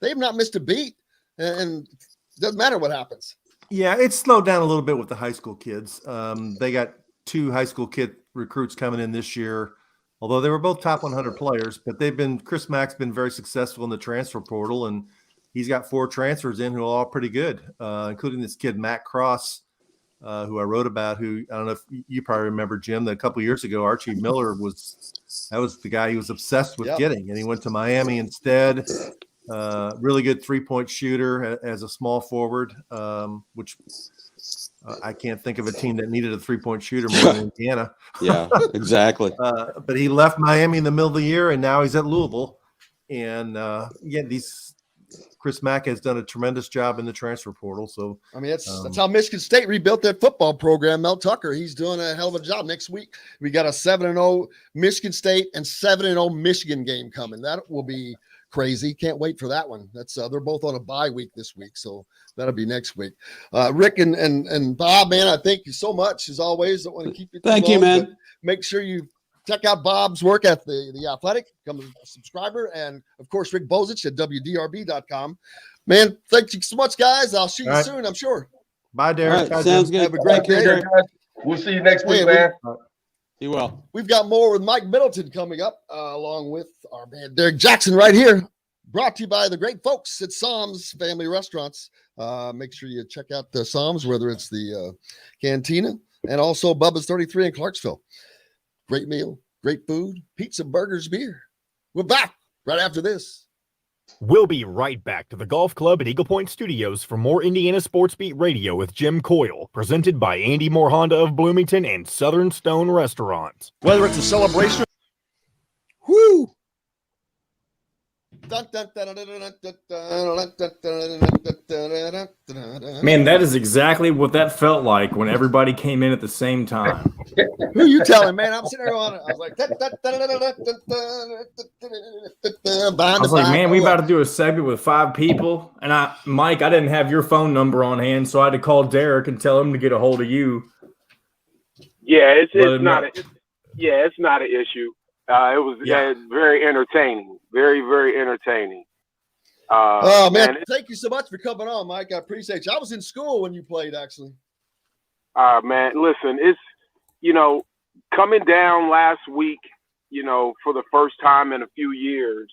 They've not missed a beat, and it doesn't matter what happens. Yeah, it's slowed down a little bit with the high school kids. They got 2 high school kid recruits coming in this year, although they were both top 100 players. But Chris Mack's been very successful in the transfer portal, and he's got 4 transfers in who are all pretty good, including this kid Matt Cross, who I wrote about. Who I don't know if you probably remember, Jim, that a couple of years ago Archie Miller was the guy he was obsessed with getting, and he went to Miami instead. Really good 3-point shooter as a small forward, which I can't think of a team that needed a 3-point shooter more than Indiana. Yeah, exactly. But he left Miami in the middle of the year, and now he's at Louisville. And Chris Mack has done a tremendous job in the transfer portal. So that's how Michigan State rebuilt their football program. Mel Tucker, he's doing a hell of a job. Next week we got a 7-0 Michigan State and 7-0 Michigan game coming. That will be crazy. Can't wait for that one. That's they're both on a bye week this week, so that'll be next week. Rick and Bob, man, I thank you so much as always. Don't want to keep you too Thank long, you, man. but make sure you check out Bob's work at the Athletic. Become a subscriber, and of course Rick Bozich at WDRB.com. Man, thank you so much, guys. I'll see you soon, I'm sure. Bye, Derrick. Right, sounds good. Have a great day. We'll see you next week, man. He will. We've got more with Mike Middleton coming up, along with our man Derrick Jackson right here. Brought to you by the great folks at Psalms Family Restaurants. Make sure you check out the Psalms, whether it's the Cantina and also Bubba's 33 in Clarksville. Great meal, great food, pizza, burgers, beer. We're back right after this. We'll be right back to the Golf Club at Eagle Point Studios for more Indiana Sports Beat Radio with Jim Coyle, presented by Andy Moore Honda of Bloomington and Southern Stone Restaurant. Whether it's a celebration, whoo! Man, that is exactly what that felt like when everybody came in at the same time. Who you telling, man? I'm sitting there on it. I was like, man, we about to do a segment with 5 people. And Mike, I didn't have your phone number on hand, so I had to call Derrick and tell him to get a hold of you. Yeah, it's not an issue. It was very entertaining. Very, very entertaining. Man, thank you so much for coming on, Mike. I appreciate you. I was in school when you played, actually. Man, listen, it's, coming down last week, for the first time in a few years.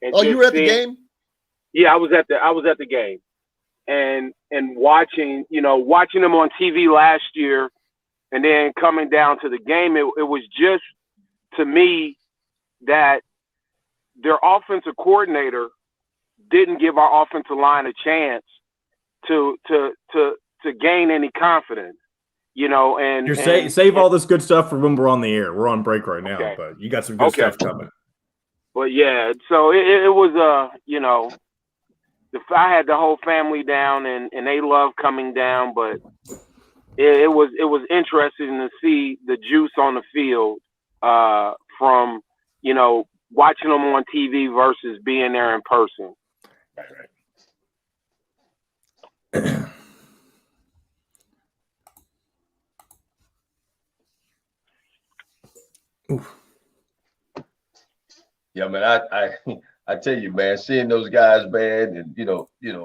And you were at the game? Yeah, I was at the game. And watching them on TV last year and then coming down to the game, it was just, to me, that their offensive coordinator didn't give our offensive line a chance to gain any confidence, and save all this good stuff for when we're on the air. We're on break right now, but you got some good stuff coming. But yeah, so it was I had the whole family down and they love coming down, but it was interesting to see the juice on the field from watching them on TV versus being there in person. Right. Yeah, man, I tell you, man, seeing those guys, man, and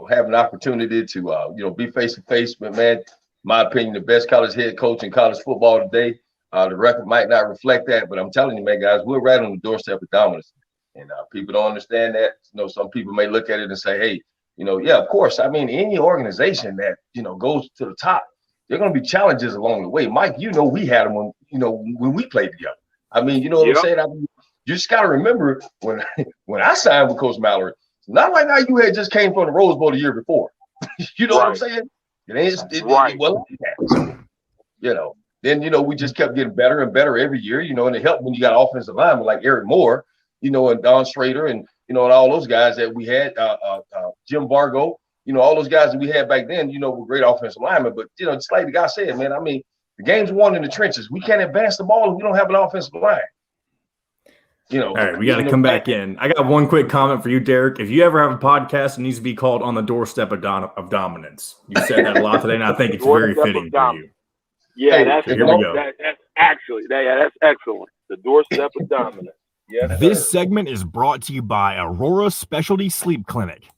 having an opportunity to be face to face with, man, my opinion, the best college head coach in college football today. The record might not reflect that, but I'm telling you, man, guys, we're right on the doorstep of dominance. And people don't understand that. Some people may look at it and say, hey, yeah, of course. I mean, any organization that, goes to the top, there are going to be challenges along the way. Mike, we had them when we played together. I mean, what I'm saying? I mean, you just got to remember when I signed with Coach Mallory, it's not like how you had just came from the Rose Bowl the year before. You know what I'm saying? It wasn't like that. So, then, we just kept getting better and better every year, and it helped when you got offensive linemen like Eric Moore, and Don Schrader and, and all those guys that we had, Jim Vargo, all those guys that we had back then, were great offensive linemen. But, just like the guy said, man, I mean, the game's won in the trenches. We can't advance the ball if we don't have an offensive line. All right, we got to come back in. I got one quick comment for you, Derrick. If you ever have a podcast, it needs to be called On the Doorstep of Dominance. You said that a lot today, and I think it's very fitting for you. Yeah, that's excellent. The Doorstep of Dominance. Yes, this segment is brought to you by Aurora Specialty Sleep Clinic.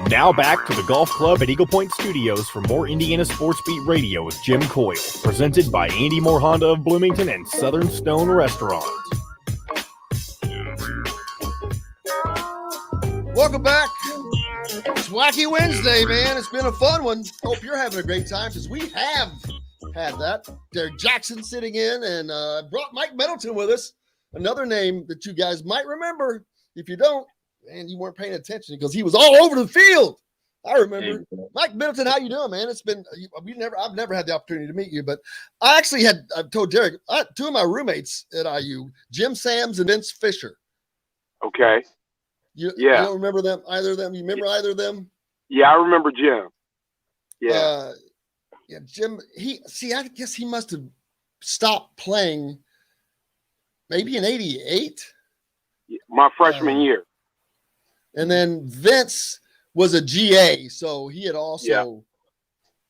Now back to the Golf Club at Eagle Point Studios for more Indiana Sports Beat Radio with Jim Coyle, presented by Andy Moore Honda of Bloomington and Southern Stone Restaurant. Welcome back. It's Wacky Wednesday, man. It's been a fun one. Hope you're having a great time because we have had that. Derrick Jackson sitting in, and brought Mike Middleton with us. Another name that you guys might remember. If you don't, man, you weren't paying attention because he was all over the field. I remember. Mike Middleton, how you doing, man? It's been I've never had the opportunity to meet you, but I've told Derrick, two of my roommates at IU, Jim Sams and Vince Fisher. Okay. You don't remember them? Either of them? You remember either of them? Yeah, I remember Jim. Yeah. Jim. I guess he must have stopped playing maybe in '88. My freshman year. And then Vince was a GA, so he had also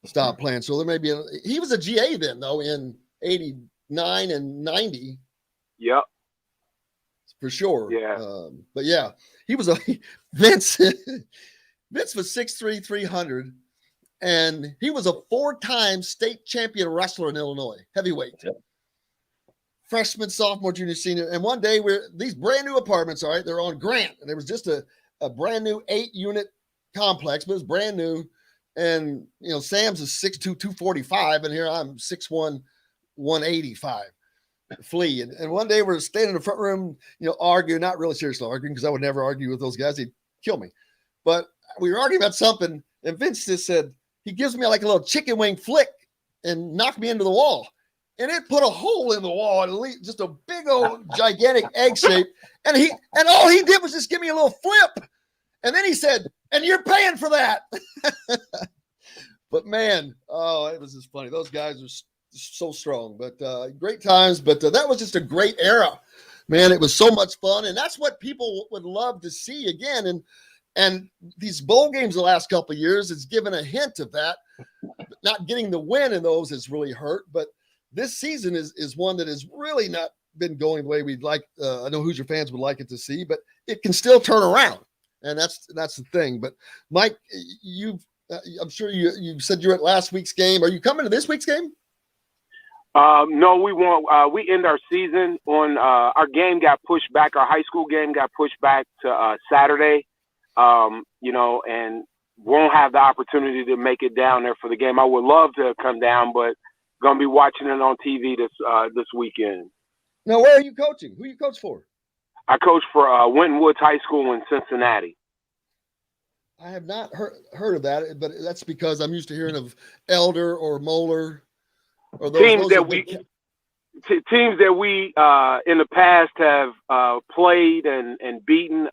stopped playing. So there may be he was a GA then, though, in '89 and '90. Yep. For sure. Yeah. But yeah, he was Vince. Vince was 6'3", 300, and he was a 4-time state champion wrestler in Illinois, heavyweight. Yep. Freshman, sophomore, junior, senior. And one day these brand new apartments, all right, they're on Grant, and there was just a brand new 8-unit complex, but it was brand new. And, Sam's is 6'2", 245, and here I'm 6'1", 185. Flea. And one day we're standing in the front room, arguing, not really seriously arguing, because I would never argue with those guys. They'd kill me. But we were arguing about something, and Vince just said, he gives me like a little chicken wing flick and knocked me into the wall. And it put a hole in the wall, and just a big old gigantic egg shape. And all he did was just give me a little flip. And then he said, and you're paying for that. But man, it was just funny. Those guys are so strong, but great times. But that was just a great era, man. It was so much fun, and that's what people would love to see again. And these bowl games the last couple of years has given a hint of that. Not getting the win in those has really hurt, but this season is one that has really not been going the way we'd like. I know Hoosier fans would like it to see, but it can still turn around, and that's the thing. But Mike, I'm sure you said you're at last week's game. Are you coming to this week's game? No, we won't. We end our season on our game got pushed back. Our high school game got pushed back to Saturday, and won't have the opportunity to make it down there for the game. I would love to come down, but going to be watching it on TV this weekend. Now, where are you coaching? Who you coach for? I coach for Winton Woods High School in Cincinnati. I have not heard of that, but that's because I'm used to hearing of Elder or Moeller. Or teams that we in the past have played and beaten.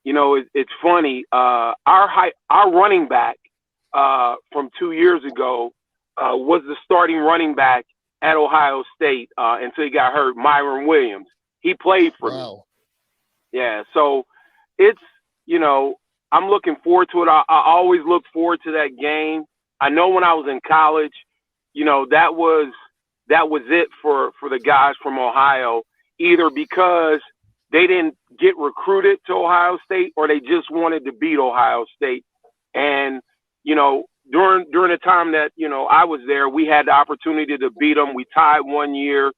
It's funny. Our running back from 2 years ago was the starting running back at Ohio State until he got hurt. Myron Williams. He played for me. Yeah, so it's I'm looking forward to it. I always look forward to that game. I know when I was in college, that was it for the guys from Ohio, either because they didn't get recruited to Ohio State, or they just wanted to beat Ohio State. And, you know, during the time that, you know, I was there, we had the opportunity to beat them. We tied one year,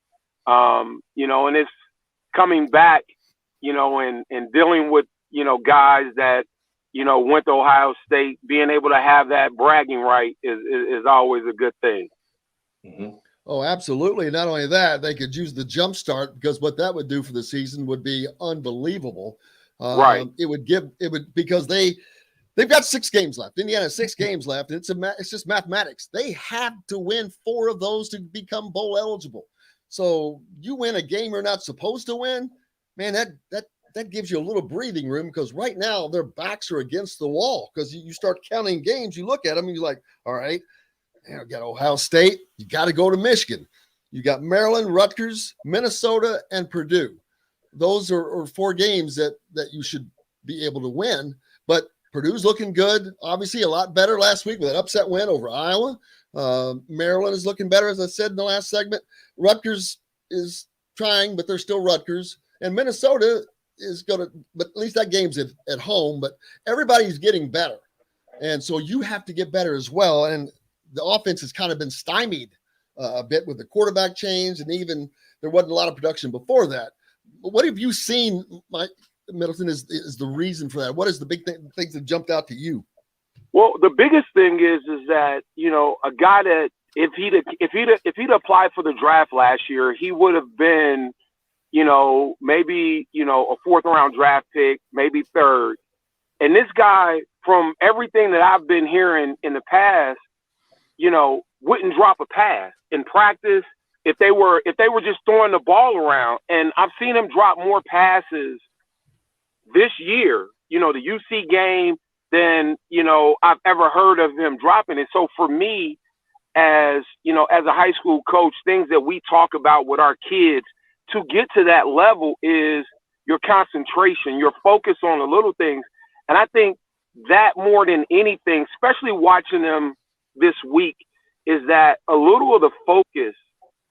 you know, and it's coming back, you know, and dealing with, you know, guys that, you know, went to Ohio State, being able to have that bragging right is always a good thing. Mm-hmm. Oh, absolutely. Not only that, they could use the jump start, because what that would do for the season would be unbelievable. Right. It would because they've got 6 games left. Indiana has 6 games left. It's just mathematics. They have to win 4 of those to become bowl eligible. So you win a game you're not supposed to win, man, that gives you a little breathing room, because right now their backs are against the wall, because you start counting games, you look at them and you're like, all right, you got Ohio State, you got to go to Michigan. You got Maryland, Rutgers, Minnesota, and Purdue. Those are 4 games that you should be able to win. But Purdue's looking good, obviously a lot better last week with an upset win over Iowa. Maryland is looking better, as I said in the last segment. Rutgers is trying, but they're still Rutgers. And Minnesota is going to, but at least that game's at home. But everybody's getting better. And so you have to get better as well. And the offense has kind of been stymied a bit with the quarterback change, and even there wasn't a lot of production before that. But what have you seen, Mike Middleton, is the reason for that? What is the big things that jumped out to you? Well, the biggest thing is that, you know, a guy that if he'd applied for the draft last year, he would have been, you know, maybe, you know, a 4th round draft pick, maybe 3rd. And this guy, from everything that I've been hearing in the past, you know, wouldn't drop a pass in practice if they were just throwing the ball around. And I've seen him drop more passes this year, you know, the UC game, than, you know, I've ever heard of him dropping it. So for me, as, you know, as a high school coach, things that we talk about with our kids to get to that level is your concentration, your focus on the little things. And I think that more than anything, especially watching them this week, is that a little of the focus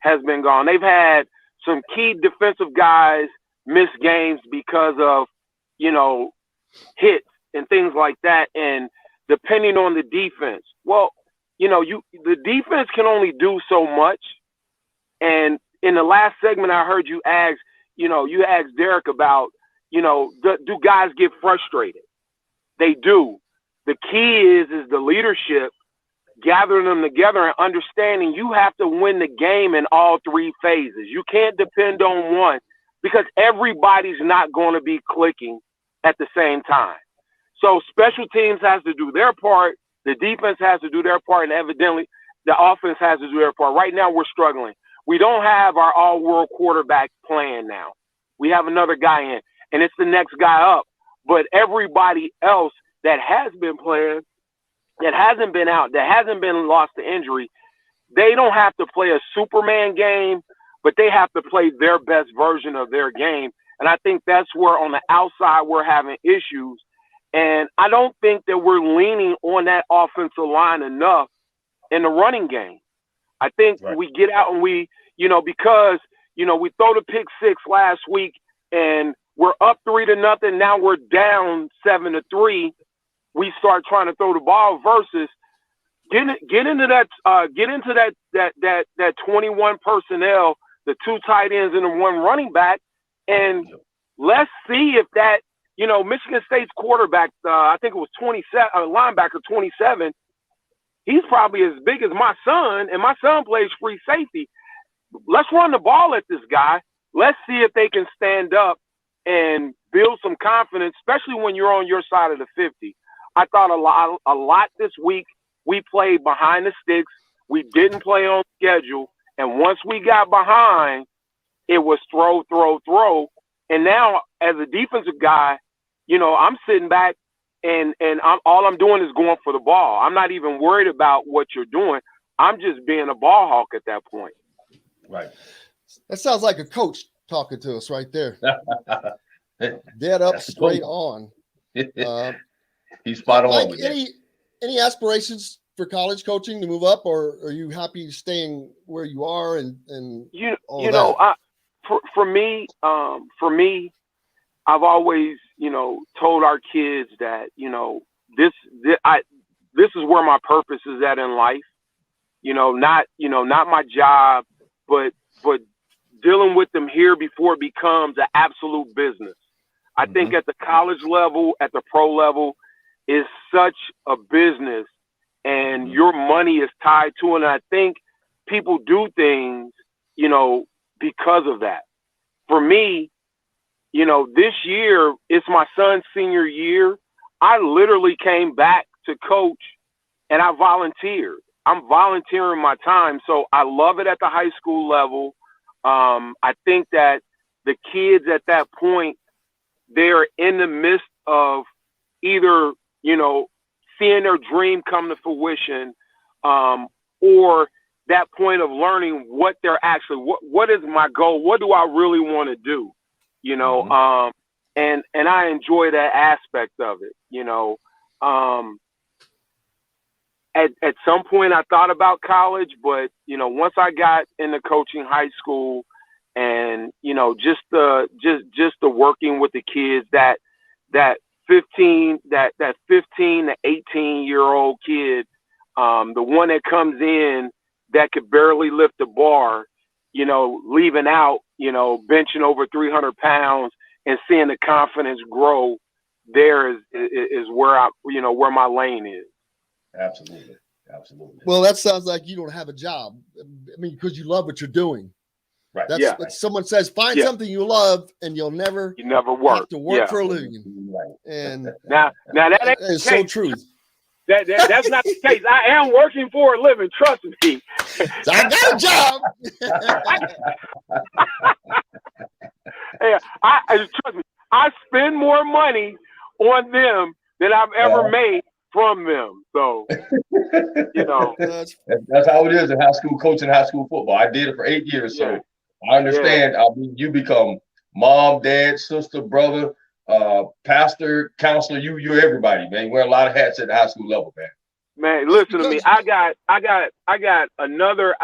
has been gone. They've had some key defensive guys miss games because of, you know, hits and things like that. And depending on the defense, well, you know, the defense can only do so much. And in the last segment, I heard you ask Derrick about, you know, do guys get frustrated? They do. The key is the leadership, gathering them together and understanding you have to win the game in all 3 phases. You can't depend on one, because everybody's not going to be clicking at the same time. So special teams has to do their part, the defense has to do their part, and evidently the offense has to do their part. Right now we're struggling. We don't have our all-world quarterback playing now. We have another guy in, and it's the next guy up. But everybody else that has been playing, that hasn't been out, that hasn't been lost to injury, they don't have to play a Superman game, but they have to play their best version of their game. And I think that's where on the outside we're having issues. And I don't think that we're leaning on that offensive line enough in the running game. I think we get out and we, you know, because, you know, we throw the pick 6 last week and we're up 3-0. Now we're down 7-3. We start trying to throw the ball versus get into that 21 personnel, the 2 tight ends and the 1 running back, and let's see if that, you know, Michigan State's quarterback, I think it was 27, linebacker 27. He's probably as big as my son, and my son plays free safety. Let's run the ball at this guy. Let's see if they can stand up and build some confidence, especially when you're on your side of the 50. I thought a lot this week. We played behind the sticks. We didn't play on schedule. And once we got behind, it was throw. And now, as a defensive guy, you know, I'm sitting back and all I'm doing is going for the ball. I'm not even worried about what you're doing. I'm just being a ball hawk at that point. Right. That sounds like a coach talking to us right there. Dead up, straight on. He's spot on. Mike, any aspirations for college coaching to move up, or are you happy staying where you are? And for me, I've always, told our kids that, this is where my purpose is at in life. Not my job, but dealing with them here before it becomes an absolute business. I think at the college level, at the pro level, is such a business, and your money is tied to it. And I think people do things, because of that. For me, this year, it's my son's senior year. I literally came back to coach and I volunteered. I'm volunteering my time. So I love it at the high school level. I think that the kids at that point, they're in the midst of either, seeing their dream come to fruition, or that point of learning what they're actually, what is my goal? What do I really want to do? And I enjoy that aspect of it, At some point I thought about college, but, once I got into coaching high school and, just the working with the kids, that 15 to 18-year-old kid, the one that comes in that could barely lift the bar, leaving out, benching over 300 pounds and seeing the confidence grow, there is where where my lane is. Absolutely. Well, that sounds like you don't have a job. I mean, because you love what you're doing. Right. That's what someone says, find something you love and you'll never work. Have to work for a living. Right. And now that is so true. That's not the case. I am working for a living, trust me. I got a job. Hey, trust me, I spend more money on them than I've ever made from them. So, that's how it is in high school coaching, high school football. I did it for 8 years, so I understand. I mean, you become mom, dad, sister, brother, pastor, counselor. You're everybody, man. You wear a lot of hats at the high school level, man. Man, listen to me. I got another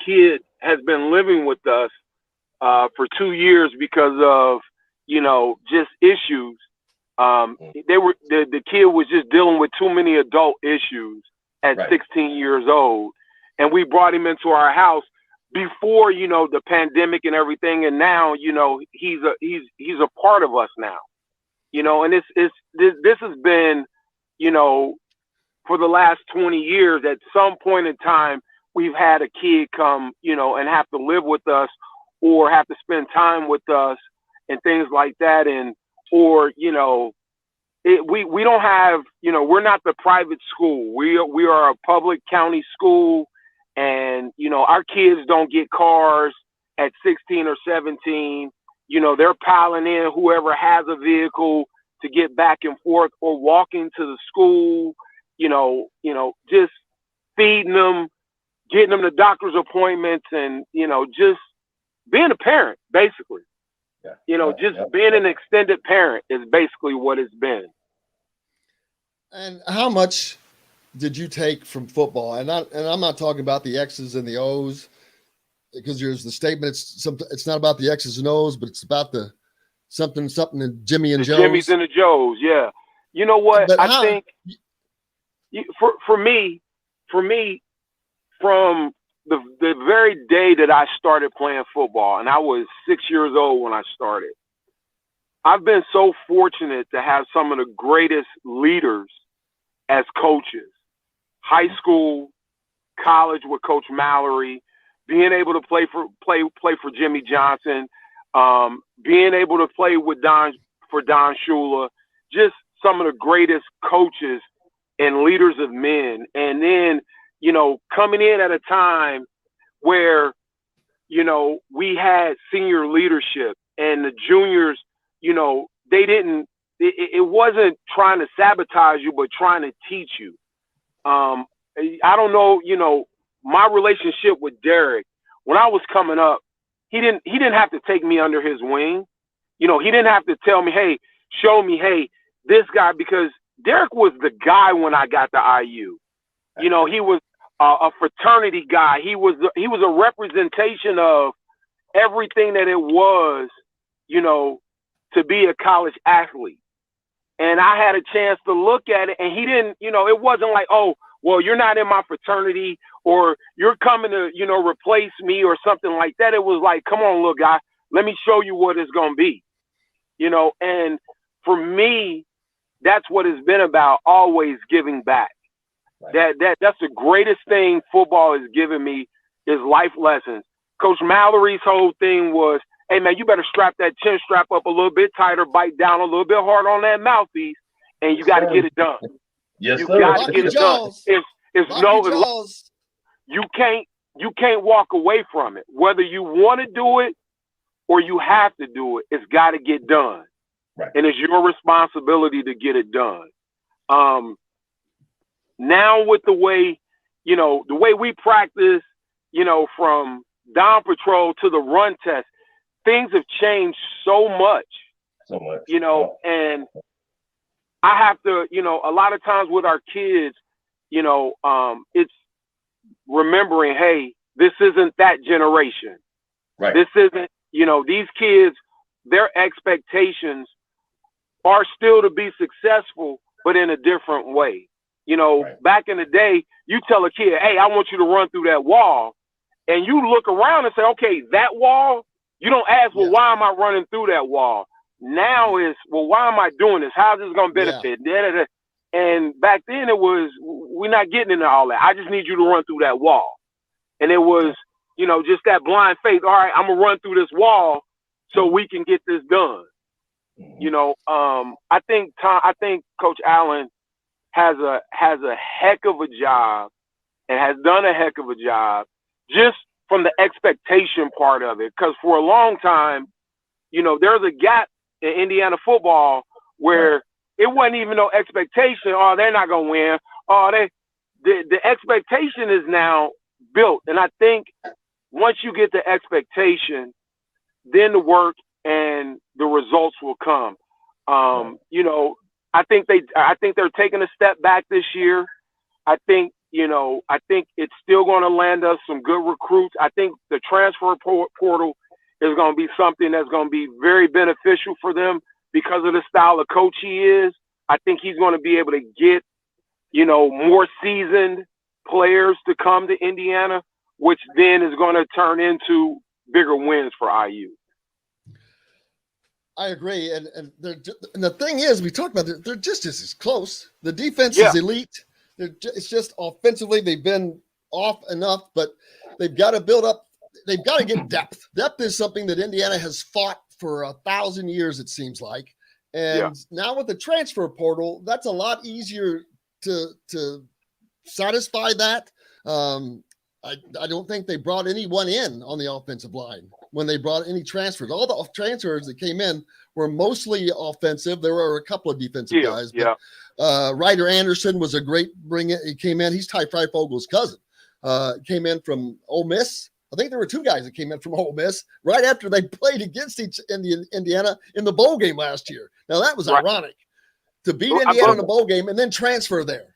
kid has been living with us for 2 years because of just issues. The kid was just dealing with too many adult issues at 16 years old, and we brought him into our house before the pandemic and everything, and now he's a part of us now, and this has been for the last 20 years. At some point in time, we've had a kid come and have to live with us or have to spend time with us and things like that, and or we don't have we're not the private school. We are a public county school, and our kids don't get cars at 16 or 17. They're piling in whoever has a vehicle to get back and forth or walking to the school. Just feeding them, getting them to doctor's appointments, and just being a parent, basically. Being an extended parent is basically what it's been. And how much did you take from football? And I'm not talking about the X's and the O's, because there's the statement. It's not about the X's and O's, but it's about the something in Jimmy and Joe's. Jimmy's and the Joes, yeah. You know what? I think for me, from the very day that I started playing football, and I was 6 years old when I started, I've been so fortunate to have some of the greatest leaders as coaches. High school, college with Coach Mallory, being able to play for Jimmy Johnson, being able to play with Don Shula, just some of the greatest coaches and leaders of men. And then, coming in at a time where, we had senior leadership and the juniors, it wasn't trying to sabotage you, but trying to teach you. I don't know, my relationship with Derrick, when I was coming up, he didn't have to take me under his wing. He didn't have to tell me, hey, show me, hey, this guy, because Derrick was the guy when I got to IU. He was a fraternity guy. He was a representation of everything that it was to be a college athlete. And I had a chance to look at it, and he didn't, it wasn't like, oh, well, you're not in my fraternity or you're coming to, replace me or something like that. It was like, come on, little guy, let me show you what it's going to be, and for me, that's what it's been about, always giving back. Right. That's the greatest thing football has given me is life lessons. Coach Mallory's whole thing was, hey, man, you better strap that chin strap up a little bit tighter, bite down a little bit harder on that mouthpiece, and you got to get it done. Yes, you sir. got to get it done. You can't walk away from it. Whether you want to do it or you have to do it, it's got to get done. Right. And it's your responsibility to get it done. Now with the way we practice, from down patrol to the run test, things have changed so much. And I have to, a lot of times with our kids, it's remembering, hey, this isn't that generation. Right. This isn't, these kids, their expectations are still to be successful, but in a different way. Right. Back in the day, you tell a kid, hey, I want you to run through that wall. And you look around and say, okay, that wall, you don't ask, well, why am I running through that wall? Now is, well, why am I doing this? How's this going to benefit? Yeah. And back then it was, we're not getting into all that. I just need you to run through that wall. And it was, just that blind faith. All right, I'm going to run through this wall so we can get this done. I think Coach Allen has a heck of a job and has done a heck of a job just from the expectation part of it. Because for a long time, there's a gap in Indiana football where it wasn't even no expectation. Oh, they're not going to win. Oh, the expectation is now built. And I think once you get the expectation, then the work and the results will come. I think they're taking a step back this year. I think it's still going to land us some good recruits. I think the transfer portal is going to be something that's going to be very beneficial for them because of the style of coach he is. I think he's going to be able to get, more seasoned players to come to Indiana, which then is going to turn into bigger wins for IU. I agree, and the thing is, we talked about they're just as close. The defense is elite. It's just offensively they've been off enough, but they've got to build up. They've got to get depth. Depth is something that Indiana has fought for 1,000 years, it seems like. And now with the transfer portal, that's a lot easier to satisfy that. I don't think they brought anyone in on the offensive line when they brought any transfers. All the transfers that came in were mostly offensive. There were a couple of defensive guys. But, Ryder Anderson was a great he came in. He's Ty Freifogel's cousin. Came in from Ole Miss. I think there were two guys that came in from Ole Miss right after they played against Indiana in the bowl game last year. Now, that was ironic to beat Indiana in the bowl game and then transfer there.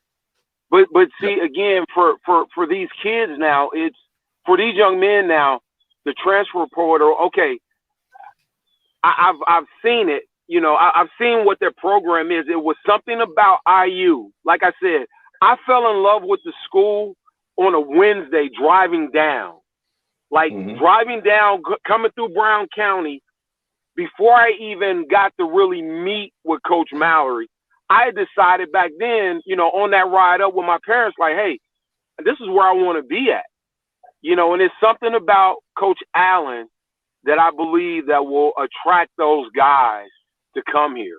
But see, again, for these kids now, it's for these young men now, the transfer portal, okay, I've seen it. I've seen what their program is. It was something about IU. Like I said, I fell in love with the school on a Wednesday driving down. Driving down, coming through Brown County, before I even got to really meet with Coach Mallory, I had decided back then, on that ride up with my parents, like, hey, this is where I want to be at. And it's something about Coach Allen that I believe that will attract those guys to come here.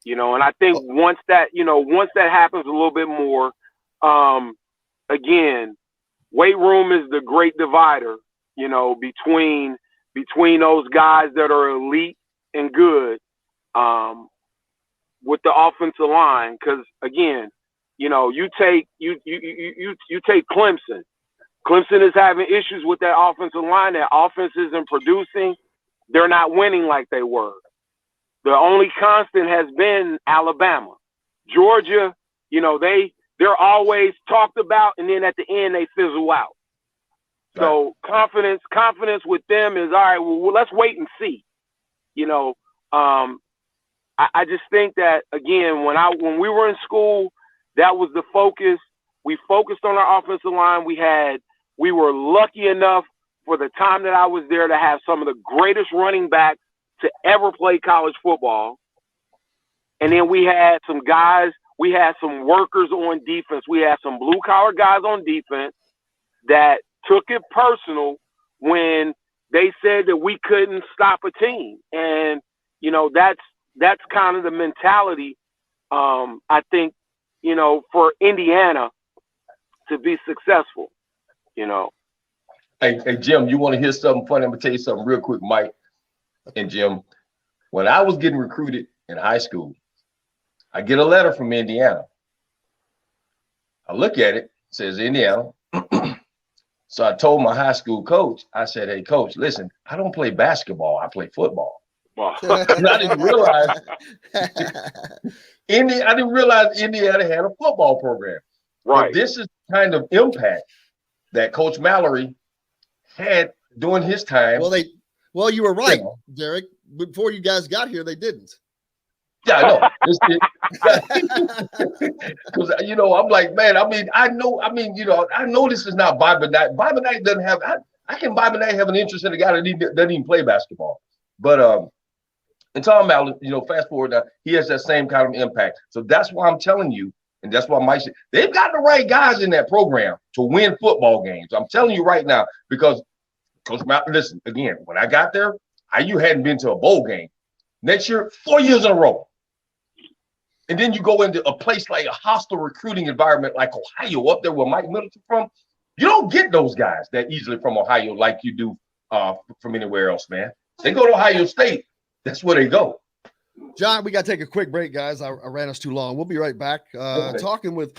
And I think once that happens a little bit more, again, weight room is the great divider, between those guys that are elite and good, with the offensive line. Cause again, you take Clemson. Clemson is having issues with that offensive line. That offense isn't producing. They're not winning like they were. The only constant has been Alabama. Georgia, they're always talked about, and then at the end they fizzle out. So confidence with them is, all right, well, let's wait and see. I just think that, again, when we were in school, that was the focus. We focused on our offensive line. We were lucky enough for the time that I was there to have some of the greatest running backs to ever play college football. And then we had some guys, we had some workers on defense. We had some blue-collar guys on defense that took it personal when they said that we couldn't stop a team. And, that's kind of the mentality, I think, for Indiana to be successful, Hey, Jim, you want to hear something funny? I'm going to tell you something real quick, Mike and Jim. When I was getting recruited in high school, I get a letter from Indiana. I look at it, it says Indiana. So I told my high school coach, I said, hey, coach, listen, I don't play basketball. I play football. And I didn't realize Indiana had a football program. Right. But this is the kind of impact that Coach Mallory had during his time. Well, you were right, Derrick. Before you guys got here, they didn't. Yeah, I know. Because I'm like, man. I know this is not Bobby Knight. Bobby Knight doesn't have. I can Bobby Knight have an interest in a guy that doesn't even play basketball. But and talking about, fast forward now, he has that same kind of impact. So that's why I'm telling you, and that's why Mike said they've got the right guys in that program to win football games. I'm telling you right now, because Coach Mallory, listen again. When I got there, IU hadn't been to a bowl game. Next year, 4 years in a row. And then you go into a place like a hostile recruiting environment like Ohio, up there where Mike Middleton from. You don't get those guys that easily from Ohio like you do from anywhere else, man. They go to Ohio State. That's where they go. John, we got to take a quick break, guys. I ran us too long. We'll be right back talking with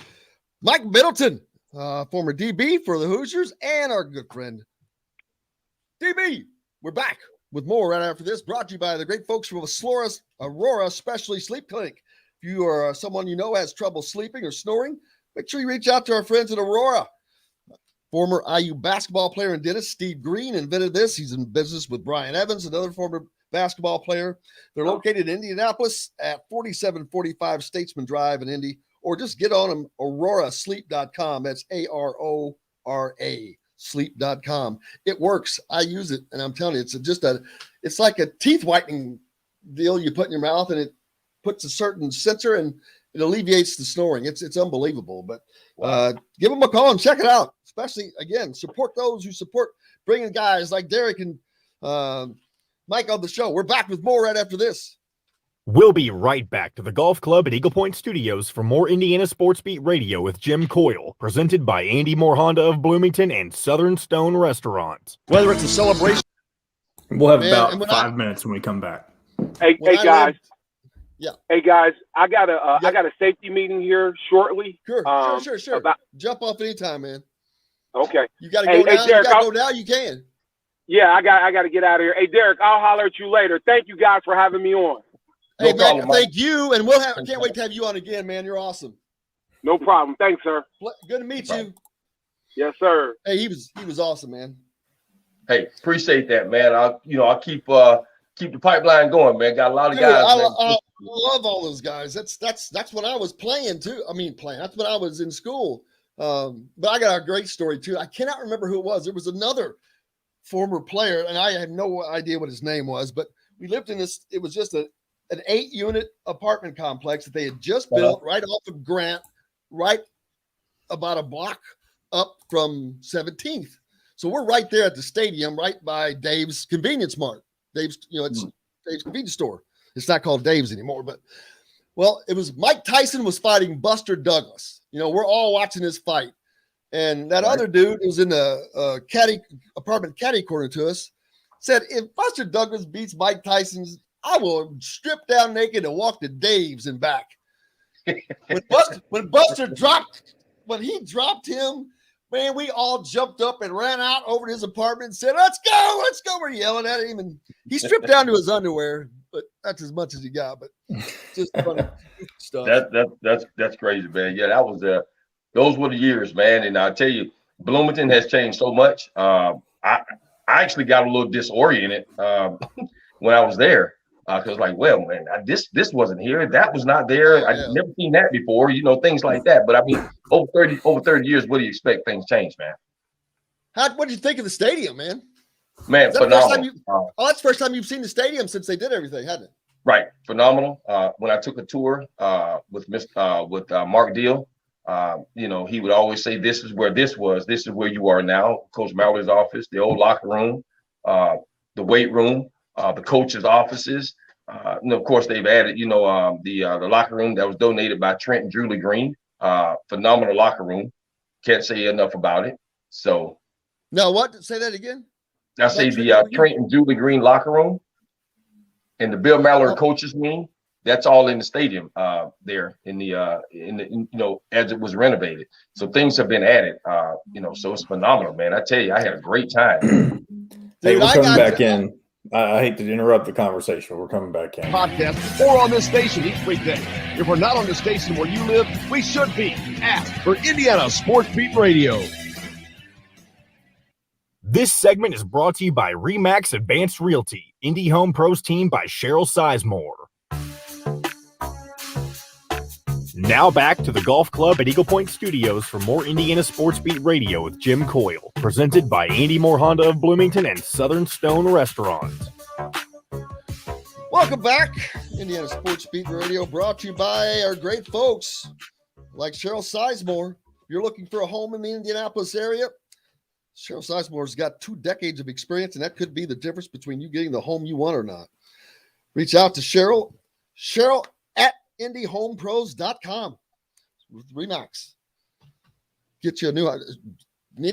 Mike Middleton, former DB for the Hoosiers, and our good friend, DB. We're back with more right after this, brought to you by the great folks from Aurora Specialty Sleep Clinic. If you are someone has trouble sleeping or snoring, make sure you reach out to our friends at Aurora. Former IU basketball player and dentist Steve Green invented this. He's in business with Brian Evans, another former basketball player. They're located in Indianapolis at 4745 Statesman Drive in Indy, or just get on them, aurorasleep.com. That's ARORA sleep.com. It works. I use it, and I'm telling you, it's like a teeth whitening deal you put in your mouth, and it puts a certain sensor and it alleviates the snoring. It's unbelievable. But give them a call and check it out. Especially, again, support those who support bringing guys like Derrick and Mike on the show. We're back with more right after this. We'll be right back to the Golf Club at Eagle Point Studios for more Indiana Sports Beat Radio with Jim Coyle, presented by Andy Moore Honda of Bloomington and Southern Stone Restaurant. Whether it's a celebration. We'll have about 5 minutes when we come back. Hey guys. Yeah. Hey guys, I got a safety meeting here shortly. Sure. Jump off anytime, man. Okay. You got to go now. Derrick, you go now. You can. Yeah, I got to get out of here. Hey, Derrick, I'll holler at you later. Thank you guys for having me on. Hey, man, thank you, and can't wait to have you on again, man. You're awesome. No problem. Thanks, sir. Good to meet you. Yes, sir. Hey, he was awesome, man. Hey, appreciate that, man. I'll keep the pipeline going, man. Got a lot of guys. I love all those guys. That's when I was playing too. That's when I was in school. But I got a great story too. I cannot remember who it was. There was another former player, and I had no idea what his name was, but we lived in this. It was just an 8-unit apartment complex that they had just built right off of Grant, right about a block up from 17th. So we're right there at the stadium, right by Dave's Convenience Mart. Dave's convenience store. It's not called Dave's anymore, but it was Mike Tyson was fighting Buster Douglas. We're all watching this fight. And that other dude who was in the apartment caddy corner to us said, if Buster Douglas beats Mike Tyson's, I will strip down naked and walk to Dave's and back. When Buster dropped him, man, we all jumped up and ran out over to his apartment and said, let's go. We're yelling at him. And he stripped down to his underwear, but that's as much as he got. But just funny stuff. That's crazy, man. Yeah, that was those were the years, man. And I'll tell you, Bloomington has changed so much. I actually got a little disoriented when I was there. Because like, well, man, this wasn't here. That was not there. I've never seen that before. Things like that. But I mean, over 30 years, what do you expect? Things change, man. What did you think of the stadium, man? Man, phenomenal. That's the first time you've seen the stadium since they did everything, hasn't it? Right, phenomenal. When I took a tour with Mark Deal, he would always say, "This is where this was. This is where you are now." Coach Mallory's office, the old locker room, the weight room, the coaches' offices, and of course they've added, the locker room that was donated by Trent and Julie Green. Phenomenal locker room. Can't say enough about it. So, no, what? Say that again. I say the Trent and Julie Green locker room and the Bill Mallory coaches wing. That's all in the stadium there in the as it was renovated. So things have been added. So it's phenomenal, man. I tell you, I had a great time. Hey, we're coming back in. I hate to interrupt the conversation. We're coming back in. Podcast or on this station each weekday. If we're not on the station where you live, we should be. Ask for Indiana Sports Beat Radio. This segment is brought to you by RE/MAX Advanced Realty, Indy Home Pros team by Cheryl Sizemore. Now back to the Golf Club at Eagle Point Studios for more Indiana Sports Beat Radio with Jim Coyle, presented by Andy Moore Honda of Bloomington and Southern Stone Restaurant. Welcome back. Indiana Sports Beat Radio brought to you by our great folks like Cheryl Sizemore. If you're looking for a home in the Indianapolis area, Cheryl Sizemore's got 2 decades of experience, and that could be the difference between you getting the home you want or not. Reach out to Cheryl at IndyHomePros.com with RE/MAX. Need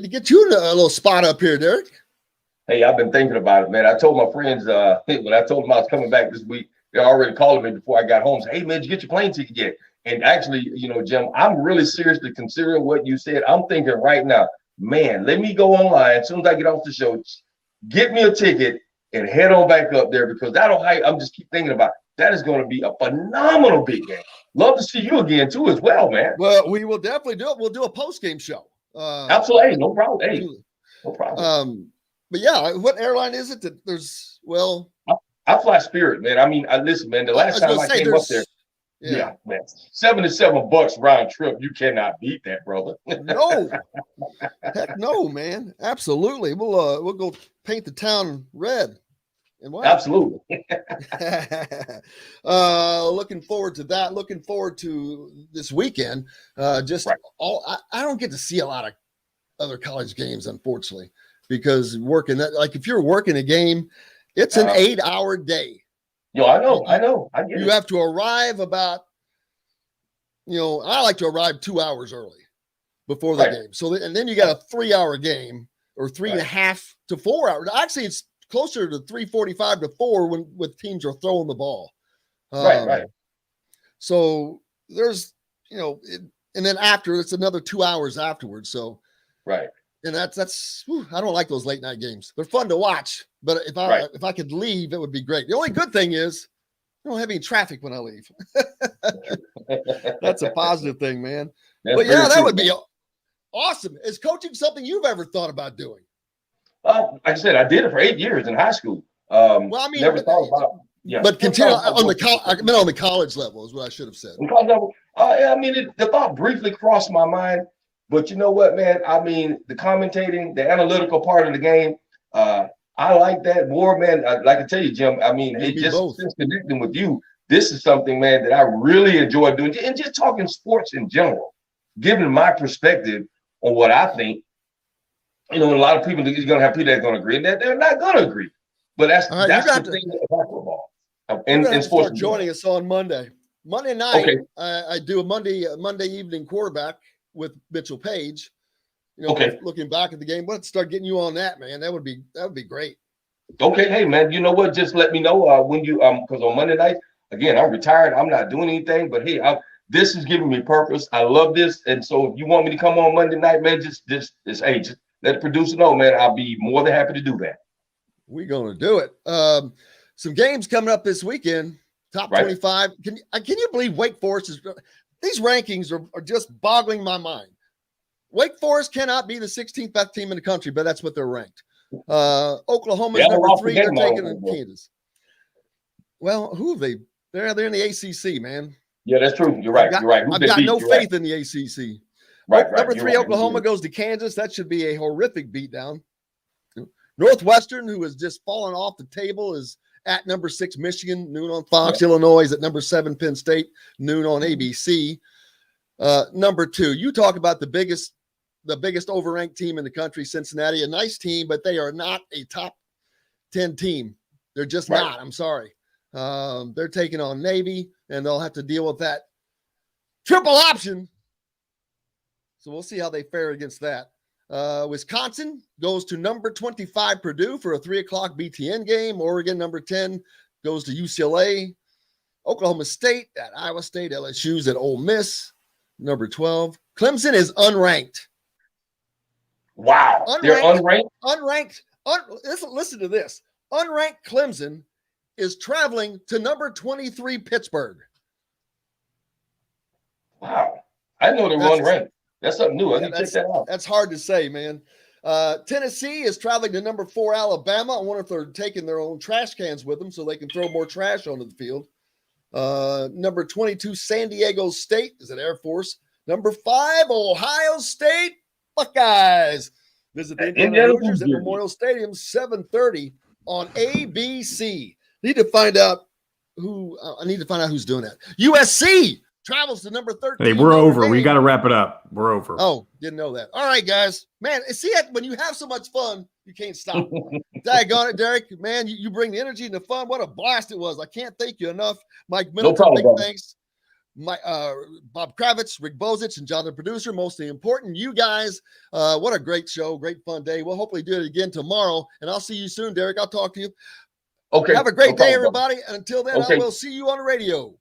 to get you a little spot up here, Derrick. Hey, I've been thinking about it, man. I told my friends when I told them I was coming back this week, they're already calling me before I got home. Say, hey, man, did you get your plane ticket yet? And actually, Jim, I'm really seriously considering what you said. I'm thinking right now, man, let me go online as soon as I get off the show, get me a ticket and head on back up there, because I'm just keep thinking about it. That is going to be a phenomenal big game. Love to see you again too, as well, man. Well, we will definitely do it. We'll do a post-game show. Absolutely, hey, no problem. Hey, no problem. But yeah, what airline is it that there's? Well, I fly Spirit, man. I mean, listen, man. The last time I came up there, yeah, man, $77 round trip. You cannot beat that, brother. No, heck no, man. Absolutely. We'll go paint the town red. And white. Absolutely. Looking forward to that. Looking forward to this weekend. I don't get to see a lot of other college games, unfortunately, because if you're working a game, it's an 8-hour day. I know. I get you have to arrive about, I like to arrive 2 hours early before the game. So, and then you got a 3-hour game or 3.5 to 4 hours. Actually, it's closer to 3:45 to 4 when teams are throwing the ball. Right. So there's, and then after it's another 2 hours afterwards. So, right. And that's I don't like those late night games. They're fun to watch, but if I could leave, it would be great. The only good thing is I don't have any traffic when I leave. That's a positive thing, man. But yeah, that would be awesome. Is coaching something you've ever thought about doing? Like I said, I did it for 8 years in high school. Well, I mean, never thought about. Yeah, but continue on the college level is what I should have said. On college level, I mean, the thought briefly crossed my mind, but you know what, man? I mean, the commentating, the analytical part of the game, I like that more, man. Like I tell you, Jim. I mean, since connecting with you, this is something, man, that I really enjoy doing, and just talking sports in general, giving my perspective on what I think. A lot of people, you're going to have people that are going to agree, and that they're not going to agree. But that's the thing about football. And sports. Start joining us on Monday. Monday night, okay. I do a Monday evening quarterback with Mitchell Page. Looking back at the game, let's start getting you on that, man. That would be great. Okay, hey man, you know what? Just let me know when you because on Monday night, again, I'm retired. I'm not doing anything, but hey, this is giving me purpose. I love this, and so if you want me to come on Monday night, man, just let the producer know, man. I'll be more than happy to do that. We're going to do it. Some games coming up this weekend. Top 25. Can you believe Wake Forest these rankings are just boggling my mind. Wake Forest cannot be the 16th best team in the country, but that's what they're ranked. Oklahoma's number 3. They're taking in Kansas. Well, who have they? They're in the ACC, man. Yeah, that's true. You're right. You're right. I've got no faith in the ACC. Right. Number 3, Oklahoma goes to Kansas. That should be a horrific beatdown. Northwestern, who has just fallen off the table, is at number 6, Michigan, noon on Fox. Yeah. Illinois is at number 7, Penn State, noon on ABC. Number 2, you talk about the biggest overranked team in the country, Cincinnati, a nice team, but they are not a top 10 team. They're just not. I'm sorry. They're taking on Navy, and they'll have to deal with that triple option. So we'll see how they fare against that. Wisconsin goes to number 25 Purdue for a 3:00 BTN game. Oregon, number 10, goes to UCLA. Oklahoma State at Iowa State. LSU's at Ole Miss, number 12. Clemson is unranked. Wow. They're unranked? Listen to this. Unranked Clemson is traveling to number 23 Pittsburgh. Wow. I know they were unranked. That's something new. I need to check that out. That's hard to say, man. Tennessee is traveling to number 4 Alabama. I wonder if they're taking their own trash cans with them so they can throw more trash onto the field. Number 22 San Diego State is at Air Force. Number 5 Ohio State Buckeyes visit the Indiana Hoosiers at Memorial Stadium, 7:30 on ABC. I need to find out who's doing that. USC travels to number 13. Hey, we're over. We got to wrap it up. We're over. Oh, didn't know that. All right, guys. Man, see, when you have so much fun, you can't stop. Daggone it, Derrick. Man, you bring the energy and the fun. What a blast it was. I can't thank you enough. Mike Middleton, big thanks. Bob Kravitz, Rick Bozich, and John, the producer. Mostly important, you guys. What a great show. Great fun day. We'll hopefully do it again tomorrow. And I'll see you soon, Derrick. I'll talk to you. Okay. Have a great day, everybody. And until then, I will see you on the radio.